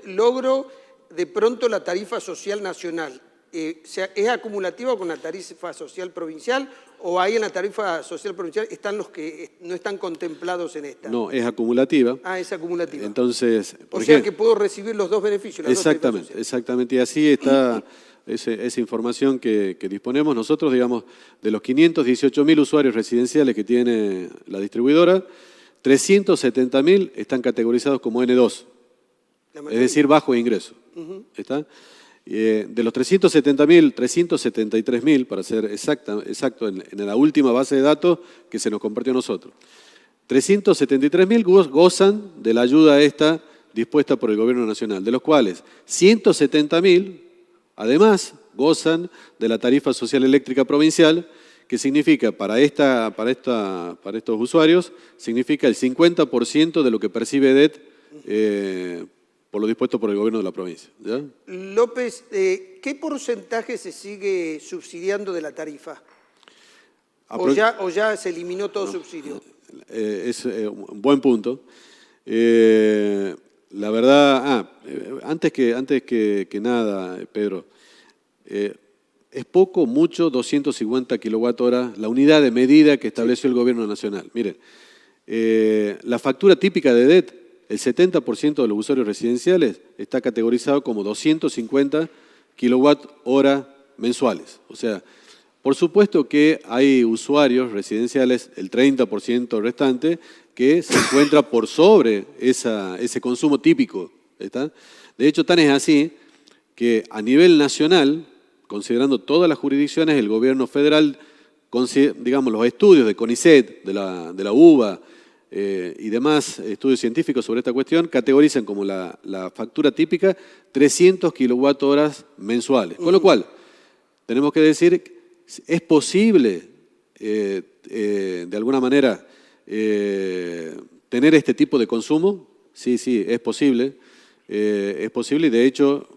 logro de pronto la tarifa social nacional. ¿Es acumulativa con la tarifa social provincial o ahí en la tarifa social provincial están los que no están contemplados en esta? No, es acumulativa. Ah, es acumulativa. Entonces, o sea que puedo recibir los dos beneficios. Exactamente, exactamente. Y así está esa información que disponemos nosotros, digamos, de los 518.000 usuarios residenciales que tiene la distribuidora, 370.000 están categorizados como N2, es decir, bajo ingreso. ¿Está? De los 370.000, 373.000, para ser exacto en la última base de datos que se nos compartió a nosotros, 373.000 gozan de la ayuda esta dispuesta por el Gobierno Nacional, de los cuales 170.000, además, gozan de la tarifa social eléctrica provincial, que significa, para estos usuarios, significa el 50% de lo que percibe DET por lo dispuesto por el Gobierno de la provincia. ¿Ya? López, ¿qué porcentaje se sigue subsidiando de la tarifa? ¿O ya se eliminó todo subsidio? Es un buen punto. La verdad, antes que nada, Pedro, es poco, mucho, 250 kWh, la unidad de medida que estableció el Gobierno Nacional. Miren, la factura típica de DET, el 70% de los usuarios residenciales está categorizado como 250 kWh mensuales. O sea, por supuesto que hay usuarios residenciales, el 30% restante, que se encuentra por sobre ese consumo típico. ¿Está? De hecho, tan es así que a nivel nacional, considerando todas las jurisdicciones, el Gobierno federal, digamos, los estudios de CONICET, de la UBA, y demás estudios científicos sobre esta cuestión, categorizan como la factura típica 300 kWh mensuales. Con lo cual, tenemos que decir, es posible, de alguna manera, tener este tipo de consumo. Sí, es posible. Es posible y, de hecho,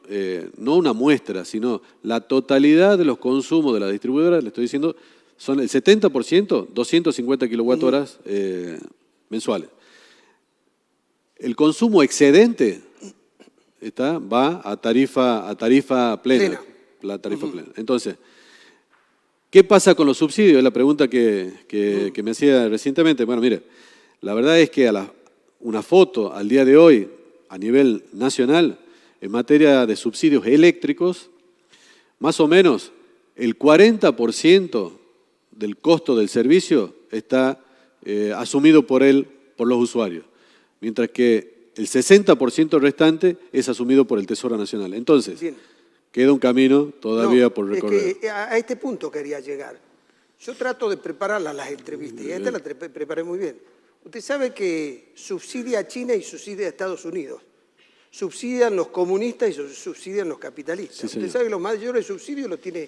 no una muestra, sino la totalidad de los consumos de la distribuidora, le estoy diciendo, son el 70%, 250 kWh mensuales. El consumo excedente va a tarifa plena. La tarifa plena. Entonces, ¿qué pasa con los subsidios? Es la pregunta que me hacía recientemente. Bueno, mire, la verdad es que una foto al día de hoy, a nivel nacional, en materia de subsidios eléctricos, más o menos el 40% del costo del servicio está asumido por los usuarios, mientras que el 60% restante es asumido por el Tesoro Nacional. Entonces, queda un camino todavía por recorrer. Es que a este punto quería llegar. Yo trato de prepararlas las entrevistas, y esta la preparé muy bien. Usted sabe que subsidia a China y subsidia a Estados Unidos. Subsidian los comunistas y subsidian los capitalistas. Sí, Usted sabe que los mayores subsidios los tiene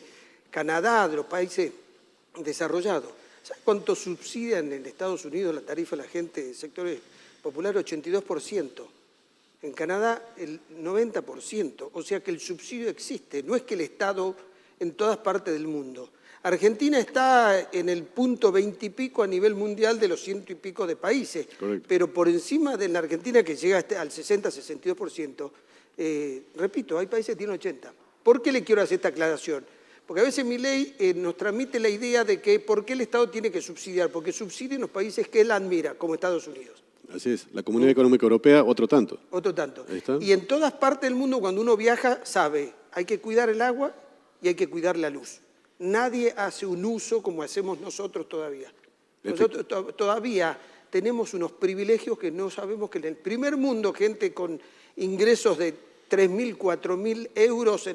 Canadá, de los países desarrollados. ¿Sabe cuánto subsidian en Estados Unidos la tarifa de la gente de sectores populares? 82%. En Canadá el 90%. O sea que el subsidio existe. No es que el Estado en todas partes del mundo. Argentina está en el punto 20 y pico a nivel mundial de los 100 y pico de países. Correcto. Pero por encima de la Argentina, que llega al 60-62%, repito, hay países que tienen 80%. ¿Por qué le quiero hacer esta aclaración? Porque a veces mi ley nos transmite la idea de que ¿por qué el Estado tiene que subsidiar? Porque subsidia en los países que él admira, como Estados Unidos. Así es. La Comunidad Económica Europea, otro tanto. Otro tanto. Ahí está. Y en todas partes del mundo, cuando uno viaja, sabe, hay que cuidar el agua y hay que cuidar la luz. Nadie hace un uso como hacemos nosotros todavía. Nosotros todavía tenemos unos privilegios que no sabemos que en el primer mundo, gente con ingresos de 3.000, 4.000 euros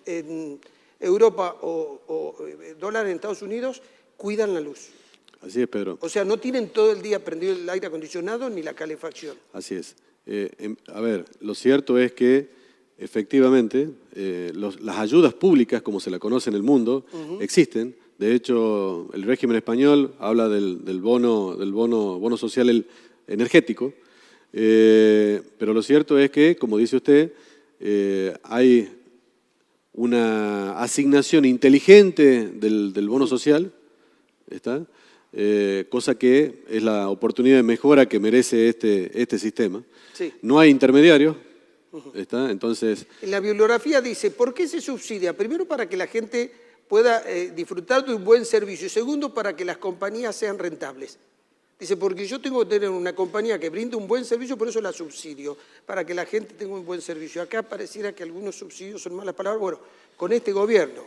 en Europa o dólares en Estados Unidos, cuidan la luz. Así es, Pedro. O sea, no tienen todo el día prendido el aire acondicionado ni la calefacción. Así es. A ver, lo cierto es que efectivamente las ayudas públicas, como se la conoce en el mundo, existen. De hecho, el régimen español habla del bono social energético, pero lo cierto es que, como dice usted, hay una asignación inteligente del bono social, ¿está? Cosa que es la oportunidad de mejora que merece este sistema. Sí. No hay intermediarios, ¿está? Entonces, en la bibliografía dice, ¿por qué se subsidia? Primero, para que la gente pueda disfrutar de un buen servicio. Y segundo, para que las compañías sean rentables. Dice, porque yo tengo que tener una compañía que brinde un buen servicio, por eso la subsidio, para que la gente tenga un buen servicio. Acá pareciera que algunos subsidios son malas palabras. Bueno, con este gobierno.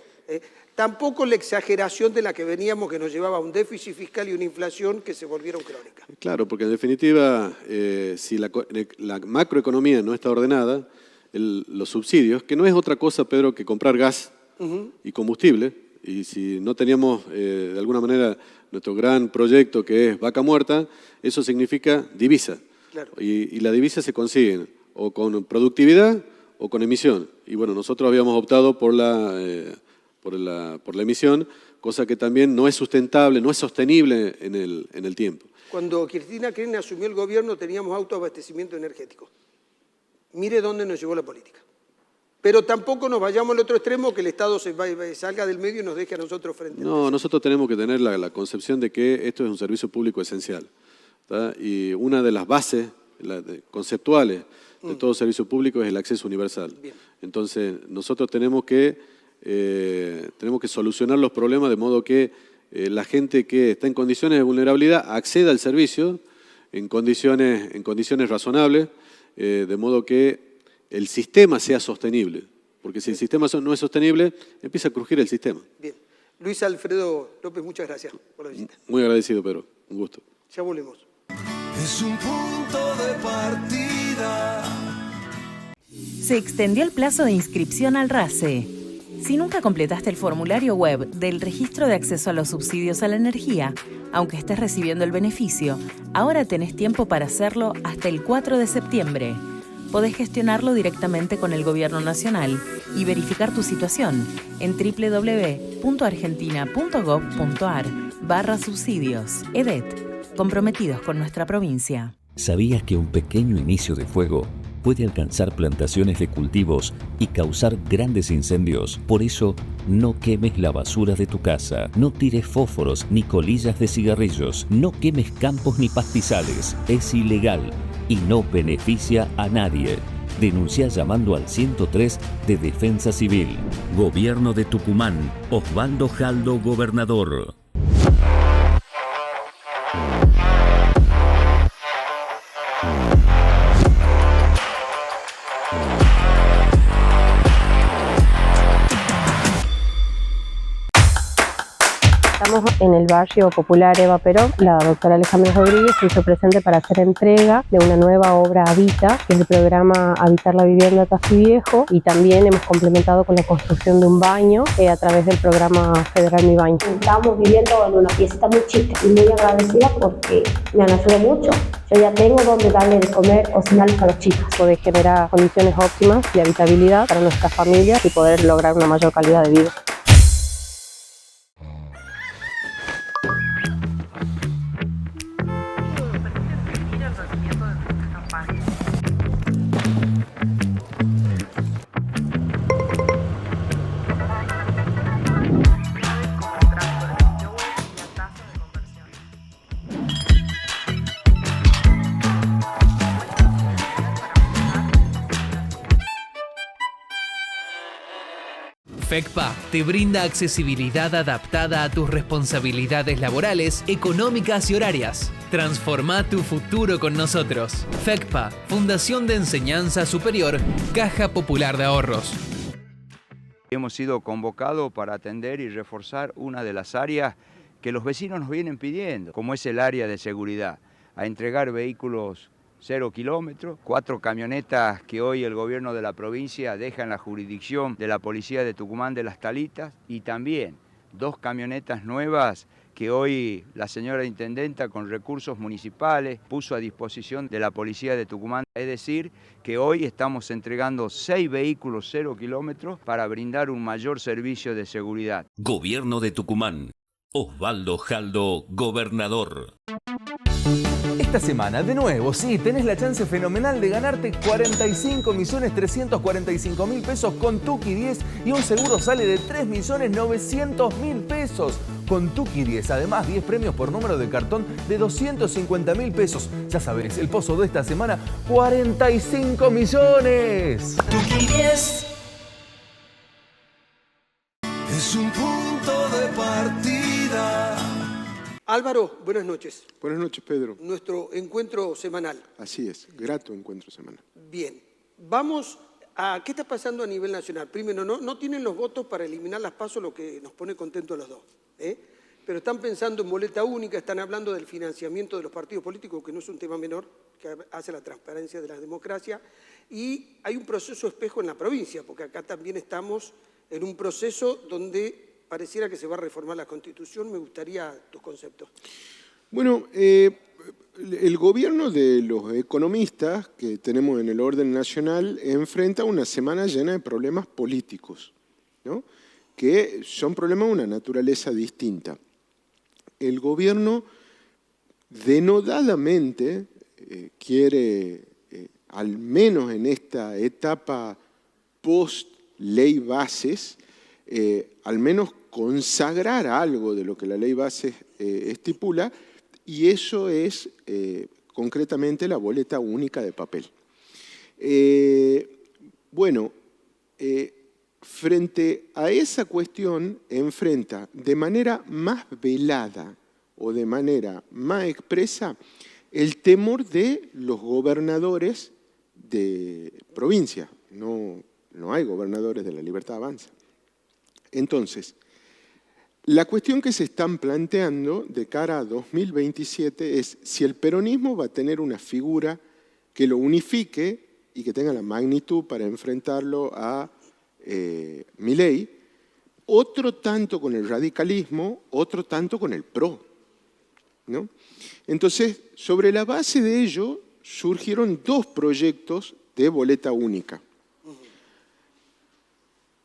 Tampoco la exageración de la que veníamos, que nos llevaba a un déficit fiscal y una inflación que se volvieron crónicas. claro, porque en definitiva, si la macroeconomía no está ordenada, los subsidios, que no es otra cosa, Pedro, que comprar gas y combustible, y si no teníamos de alguna manera nuestro gran proyecto que es Vaca Muerta, eso significa divisa. Claro. Y la divisa se consigue o con productividad o con emisión. Y bueno, nosotros habíamos optado por la emisión, cosa que también no es sustentable, no es sostenible en el tiempo. Cuando Cristina Kirchner asumió el gobierno teníamos autoabastecimiento energético. Mire dónde nos llevó la política. Pero tampoco nos vayamos al otro extremo, que el Estado salga del medio y nos deje a nosotros frente a No, nosotros tenemos que tener la concepción de que esto es un servicio público esencial, ¿tá? Y una de las bases conceptuales de todo servicio público es el acceso universal. Bien. Entonces, nosotros tenemos que solucionar los problemas de modo que la gente que está en condiciones de vulnerabilidad acceda al servicio en condiciones razonables, de modo que el sistema sea sostenible. Porque si el sistema no es sostenible, empieza a crujir el sistema. Bien. Luis Alfredo López, muchas gracias por la visita. Muy agradecido, Pedro. Un gusto. Ya volvemos. Es un punto de partida. Se extendió el plazo de inscripción al RACE. Si nunca completaste el formulario web del Registro de Acceso a los Subsidios a la Energía, aunque estés recibiendo el beneficio, ahora tenés tiempo para hacerlo hasta el 4 de septiembre. Podés gestionarlo directamente con el Gobierno Nacional y verificar tu situación en www.argentina.gov.ar/subsidios. EDET, comprometidos con nuestra provincia. ¿Sabías que un pequeño inicio de fuego puede alcanzar plantaciones de cultivos y causar grandes incendios? Por eso, no quemes la basura de tu casa, no tires fósforos ni colillas de cigarrillos, no quemes campos ni pastizales. Es ilegal y no beneficia a nadie. Denuncia llamando al 103 de Defensa Civil. Gobierno de Tucumán. Osvaldo Jaldo, gobernador. Estamos en el barrio popular Eva Perón. La doctora Alejandra Rodríguez se hizo presente para hacer entrega de una nueva obra Habita, que es el programa Habitar la Vivienda Tafí Viejo, y también hemos complementado con la construcción de un baño a través del programa Federal Mi Baño. Estamos viviendo en una piecita muy chica y muy agradecida porque me han ayudado mucho. Yo ya tengo donde darle de comer o cenarles a los chicos. Poder generar condiciones óptimas de habitabilidad para nuestras familias y poder lograr una mayor calidad de vida. FECPA te brinda accesibilidad adaptada a tus responsabilidades laborales, económicas y horarias. Transforma tu futuro con nosotros. FECPA, Fundación de Enseñanza Superior, Caja Popular de Ahorros. Hemos sido convocados para atender y reforzar una de las áreas que los vecinos nos vienen pidiendo, como es el área de seguridad, a entregar vehículos 0 kilómetros, 4 camionetas que hoy el gobierno de la provincia deja en la jurisdicción de la Policía de Tucumán de Las Talitas, y también 2 camionetas nuevas que hoy la señora intendenta con recursos municipales puso a disposición de la Policía de Tucumán. Es decir, que hoy estamos entregando 6 vehículos 0 kilómetros para brindar un mayor servicio de seguridad. Gobierno de Tucumán. Osvaldo Jaldo, gobernador. Esta semana, de nuevo, sí, tenés la chance fenomenal de ganarte 45.345.000 pesos con Tuki 10 y un seguro sale de 3.900.000 pesos con Tuki 10. Además, 10 premios por número de cartón de 250.000 pesos. Ya sabés, el pozo de esta semana, 45 millones. Tuki 10 es un punto de partida. Álvaro, buenas noches. Buenas noches, Pedro. Nuestro encuentro semanal. Así es, grato encuentro semanal. Bien, vamos a qué está pasando a nivel nacional. Primero, no tienen los votos para eliminar las PASO, lo que nos pone contentos a los dos. Pero están pensando en boleta única, están hablando del financiamiento de los partidos políticos, que no es un tema menor, que hace la transparencia de la democracia. Y hay un proceso espejo en la provincia, porque acá también estamos en un proceso donde pareciera que se va a reformar la Constitución. Me gustaría tus conceptos. Bueno, el gobierno de los economistas que tenemos en el orden nacional enfrenta una semana llena de problemas políticos, ¿no? Que son problemas de una naturaleza distinta. El gobierno denodadamente quiere, al menos en esta etapa post-ley bases, al menos consagrar algo de lo que la ley base estipula, y eso es concretamente la boleta única de papel. Frente a esa cuestión enfrenta de manera más velada o de manera más expresa el temor de los gobernadores de provincia. No hay gobernadores de la Libertad Avanza. Entonces, la cuestión que se están planteando de cara a 2027 es si el peronismo va a tener una figura que lo unifique y que tenga la magnitud para enfrentarlo a Milei, otro tanto con el radicalismo, otro tanto con el PRO, ¿no? Entonces, sobre la base de ello, surgieron 2 proyectos de boleta única.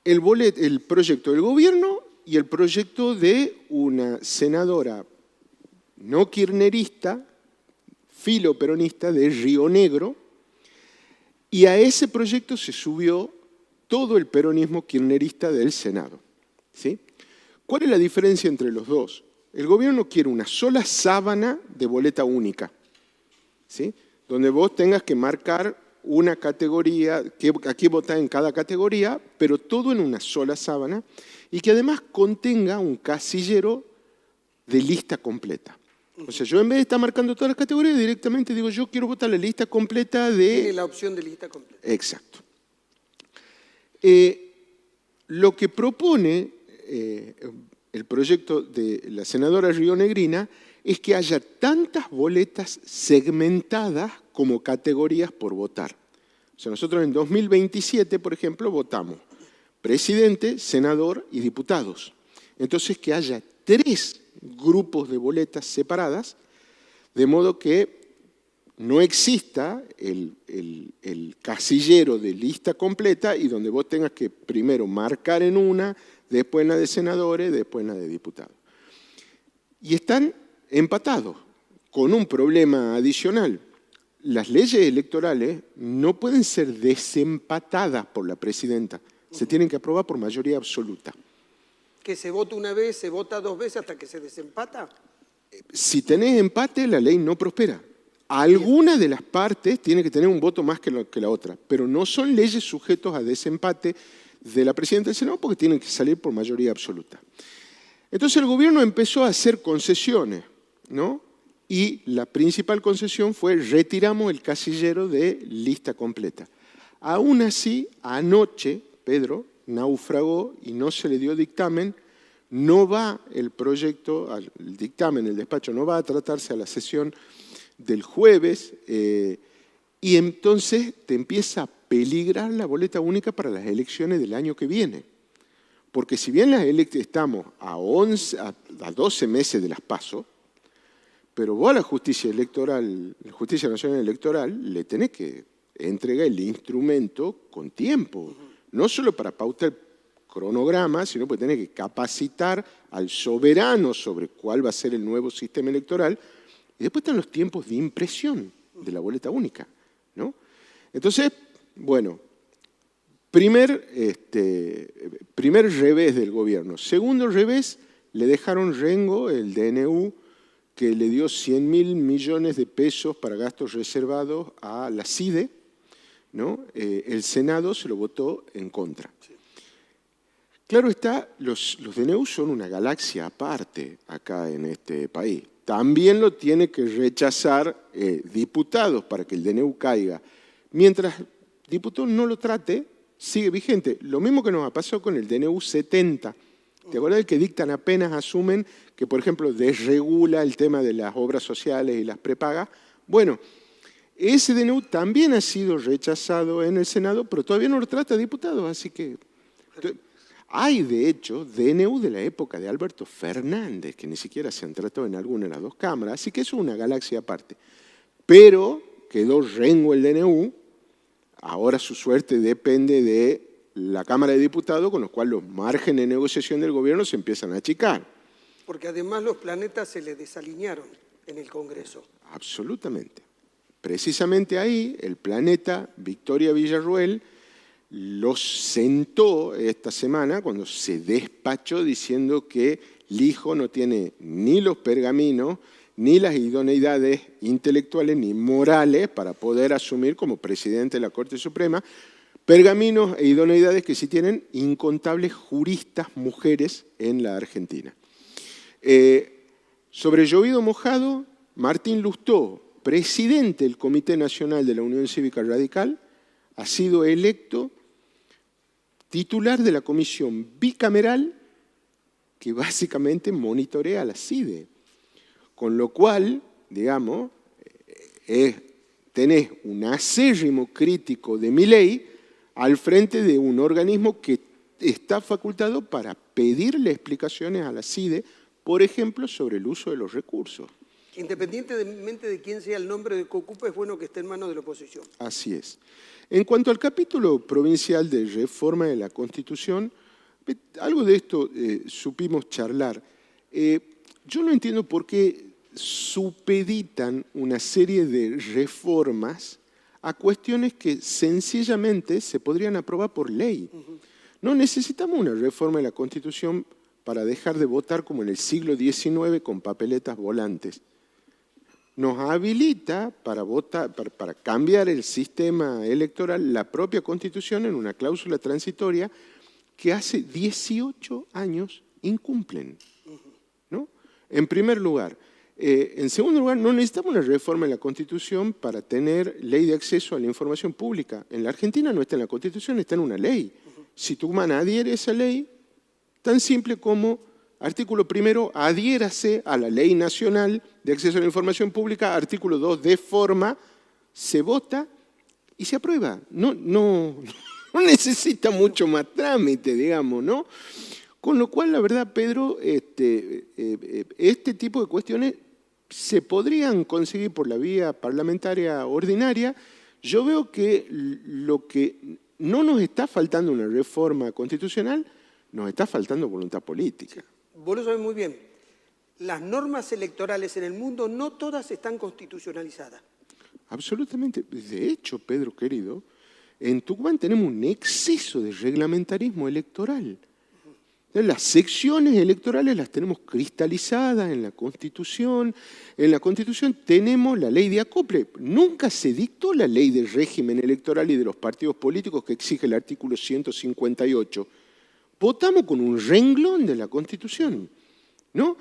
El proyecto del gobierno y el proyecto de una senadora no kirchnerista, filoperonista de Río Negro, y a ese proyecto se subió todo el peronismo kirchnerista del Senado, ¿sí? ¿Cuál es la diferencia entre los dos? El gobierno quiere una sola sábana de boleta única, ¿sí? Donde vos tengas que marcar una categoría, que aquí votás en cada categoría, pero todo en una sola sábana, y que además contenga un casillero de lista completa. O sea, yo en vez de estar marcando todas las categorías, directamente digo, yo quiero votar la lista completa de... Tiene la opción de lista completa. Exacto. Lo que propone el proyecto de la senadora rionegrina es que haya tantas boletas segmentadas como categorías por votar. O sea, nosotros en 2027, por ejemplo, votamos presidente, senador y diputados. Entonces, que haya 3 grupos de boletas separadas, de modo que no exista el casillero de lista completa y donde vos tengas que primero marcar en una, después en la de senadores, después en la de diputados. Y están empatados, con un problema adicional. Las leyes electorales no pueden ser desempatadas por la presidenta, se tienen que aprobar por mayoría absoluta. ¿Que se vota una vez, se vota 2 veces hasta que se desempata? Si tenés empate, la ley no prospera. Alguna de las partes tiene que tener un voto más que la otra, pero no son leyes sujetos a desempate de la presidenta del Senado porque tienen que salir por mayoría absoluta. Entonces el gobierno empezó a hacer concesiones, ¿no? Y la principal concesión fue retiramos el casillero de lista completa. Aún así, anoche, Pedro, naufragó y no se le dio dictamen, no va el proyecto, el dictamen, el despacho no va a tratarse a la sesión del jueves y entonces te empieza a peligrar la boleta única para las elecciones del año que viene. Porque si bien estamos a 12 meses de las PASO, pero vos a la Justicia Electoral, la Justicia Nacional Electoral, le tenés que entregar el instrumento con tiempo, no solo para pautar el cronograma, sino que tenés que capacitar al soberano sobre cuál va a ser el nuevo sistema electoral, y después están los tiempos de impresión de la boleta única, ¿no? Entonces, bueno, primer revés del gobierno. Segundo revés, le dejaron rengo el DNU, que le dio 100.000 millones de pesos para gastos reservados a la CIDE, ¿no? El Senado se lo votó en contra. Claro está, los DNU son una galaxia aparte acá en este país. También lo tiene que rechazar diputados para que el DNU caiga. Mientras diputado no lo trate, sigue vigente. Lo mismo que nos ha pasado con el DNU 70. ¿Te acuerdas del que dictan apenas asumen que, por ejemplo, desregula el tema de las obras sociales y las prepagas? Bueno, ese DNU también ha sido rechazado en el Senado, pero todavía no lo trata diputado, así que... Hay, de hecho, DNU de la época de Alberto Fernández, que ni siquiera se han tratado en alguna de las dos cámaras, así que eso es una galaxia aparte. Pero quedó rengo el DNU, ahora su suerte depende de la Cámara de Diputados, con lo cual los márgenes de negociación del gobierno se empiezan a achicar. Porque además los planetas se le desalinearon en el Congreso. Absolutamente. Precisamente ahí, el planeta Victoria Villarruel los sentó esta semana cuando se despachó diciendo que Lijo no tiene ni los pergaminos, ni las idoneidades intelectuales ni morales para poder asumir como presidente de la Corte Suprema, pergaminos e idoneidades que sí tienen incontables juristas mujeres en la Argentina. Sobre llovido mojado, Martín Lustó, presidente del Comité Nacional de la Unión Cívica Radical, ha sido electo titular de la comisión bicameral que básicamente monitorea a la CIDE. Con lo cual, digamos, tenés un acérrimo crítico de Milei al frente de un organismo que está facultado para pedirle explicaciones a la CIDE, por ejemplo, sobre el uso de los recursos. Independientemente de quién sea el nombre de que ocupe, es bueno que esté en manos de la oposición. Así es. En cuanto al capítulo provincial de reforma de la Constitución, algo de esto supimos charlar. Yo no entiendo por qué supeditan una serie de reformas a cuestiones que sencillamente se podrían aprobar por ley. No necesitamos una reforma de la Constitución para dejar de votar como en el siglo XIX con papeletas volantes. Nos habilita para cambiar el sistema electoral la propia Constitución en una cláusula transitoria que hace 18 años incumplen, ¿no? En primer lugar. En segundo lugar, no necesitamos una reforma en la Constitución para tener ley de acceso a la información pública. En la Argentina no está en la Constitución, está en una ley. Si Tucumán adhiere a esa ley, tan simple como artículo primero, adhiérase a la Ley Nacional de Acceso a la Información Pública, artículo 2, de forma, se vota y se aprueba. No necesita mucho más trámite, digamos, ¿no? Con lo cual, la verdad, Pedro, este tipo de cuestiones se podrían conseguir por la vía parlamentaria ordinaria. Yo veo que lo que no nos está faltando una reforma constitucional, nos está faltando voluntad política. Vos lo sabés muy bien. Las normas electorales en el mundo no todas están constitucionalizadas. Absolutamente. De hecho, Pedro querido, en Tucumán tenemos un exceso de reglamentarismo electoral. Las secciones electorales las tenemos cristalizadas en la Constitución. En la Constitución tenemos la ley de acople. Nunca se dictó la ley del régimen electoral y de los partidos políticos que exige el artículo 158. Votamos con un renglón de la Constitución, ¿no?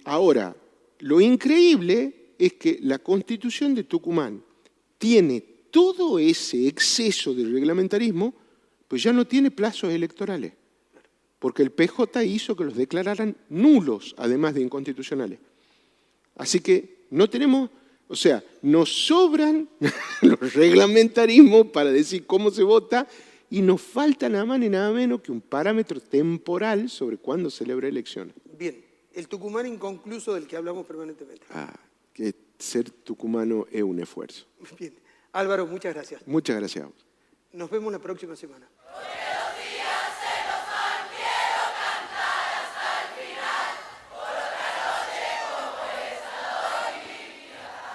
Ahora, lo increíble es que la Constitución de Tucumán tiene todo ese exceso de reglamentarismo, pues ya no tiene plazos electorales, porque el PJ hizo que los declararan nulos, además de inconstitucionales. Así que no tenemos, o sea, nos sobran los reglamentarismos para decir cómo se vota y nos falta nada más ni nada menos que un parámetro temporal sobre cuándo celebra elecciones. Bien, el Tucumán inconcluso del que hablamos permanentemente. Que ser tucumano es un esfuerzo. Bien. Álvaro, muchas gracias. Muchas gracias. Nos vemos la próxima semana.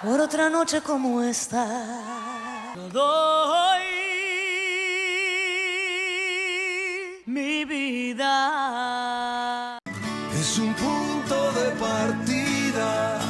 Por otra noche como esta, no doy mi vida. Es un punto de partida.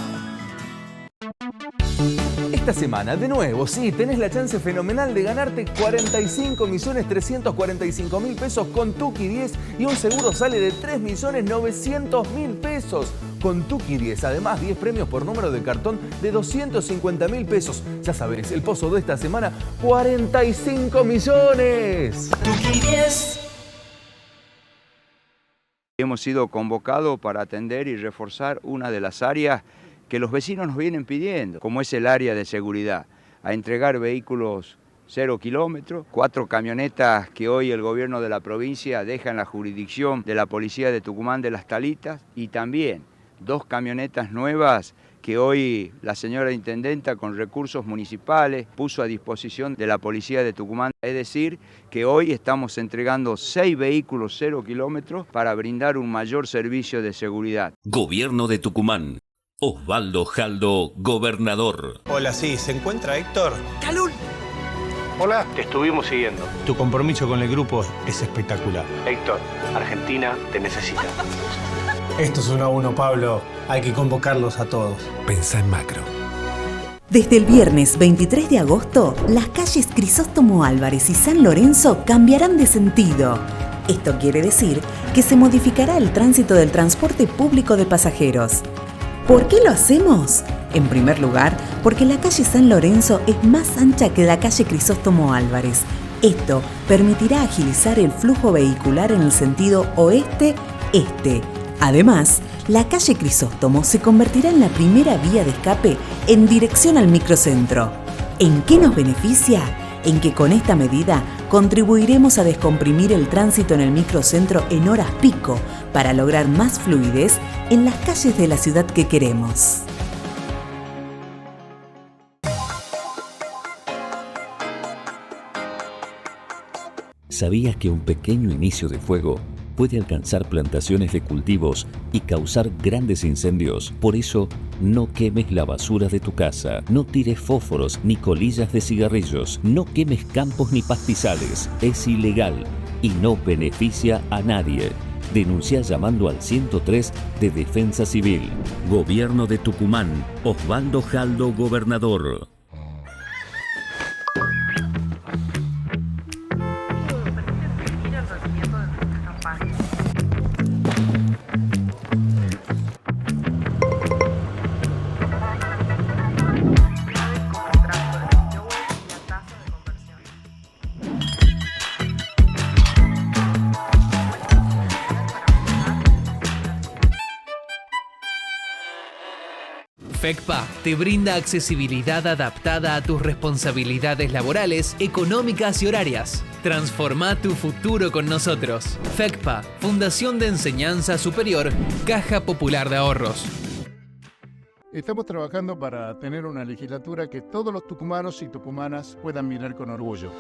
Esta semana, de nuevo, sí, tenés la chance fenomenal de ganarte 45.345.000 pesos con Tuki 10 y un seguro sale de 3.900.000 pesos. Con Tuki 10, además 10 premios por número de cartón de 250.000 pesos. Ya sabés, el pozo de esta semana, 45 millones. Tuki 10. Hemos sido convocados para atender y reforzar una de las áreas que los vecinos nos vienen pidiendo, como es el área de seguridad, a entregar vehículos 0 kilómetros, 4 camionetas que hoy el gobierno de la provincia deja en la jurisdicción de la Policía de Tucumán de Las Talitas y también 2 camionetas nuevas que hoy la señora intendenta con recursos municipales puso a disposición de la Policía de Tucumán. Es decir, que hoy estamos entregando 6 vehículos 0 kilómetros para brindar un mayor servicio de seguridad. Gobierno de Tucumán. Osvaldo Jaldo, gobernador. Hola, sí, ¿se encuentra Héctor? ¡Calul! Hola, te estuvimos siguiendo. Tu compromiso con el grupo es espectacular. Héctor, Argentina te necesita. Esto es 1 a 1, Pablo. Hay que convocarlos a todos. Pensá en macro. Desde el viernes 23 de agosto, las calles Crisóstomo Álvarez y San Lorenzo cambiarán de sentido. Esto quiere decir que se modificará el tránsito del transporte público de pasajeros. ¿Por qué lo hacemos? En primer lugar, porque la calle San Lorenzo es más ancha que la calle Crisóstomo Álvarez. Esto permitirá agilizar el flujo vehicular en el sentido oeste-este. Además, la calle Crisóstomo se convertirá en la primera vía de escape en dirección al microcentro. ¿En qué nos beneficia? En que con esta medida contribuiremos a descomprimir el tránsito en el microcentro en horas pico para lograr más fluidez en las calles de la ciudad que queremos. ¿Sabías que un pequeño inicio de fuego puede alcanzar plantaciones de cultivos y causar grandes incendios? Por eso, no quemes la basura de tu casa, no tires fósforos ni colillas de cigarrillos, no quemes campos ni pastizales. Es ilegal y no beneficia a nadie. Denuncia llamando al 103 de Defensa Civil. Gobierno de Tucumán. Osvaldo Jaldo, gobernador. FECPA te brinda accesibilidad adaptada a tus responsabilidades laborales, económicas y horarias. Transforma tu futuro con nosotros. FECPA, Fundación de Enseñanza Superior, Caja Popular de Ahorros. Estamos trabajando para tener una legislatura que todos los tucumanos y tucumanas puedan mirar con orgullo.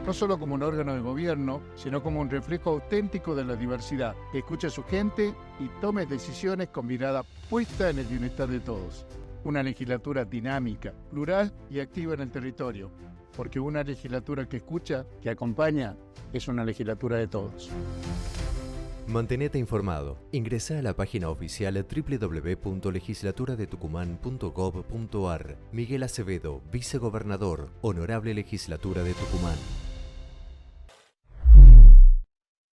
No solo como un órgano de gobierno, sino como un reflejo auténtico de la diversidad, que escuche a su gente y tome decisiones con mirada puesta en el bienestar de todos. Una legislatura dinámica, plural y activa en el territorio, porque una legislatura que escucha, que acompaña es una legislatura de todos. Mantenete informado. Ingresá a la página oficial www.legislaturadetucumán.gov.ar. Miguel Acevedo, vicegobernador, Honorable Legislatura de Tucumán.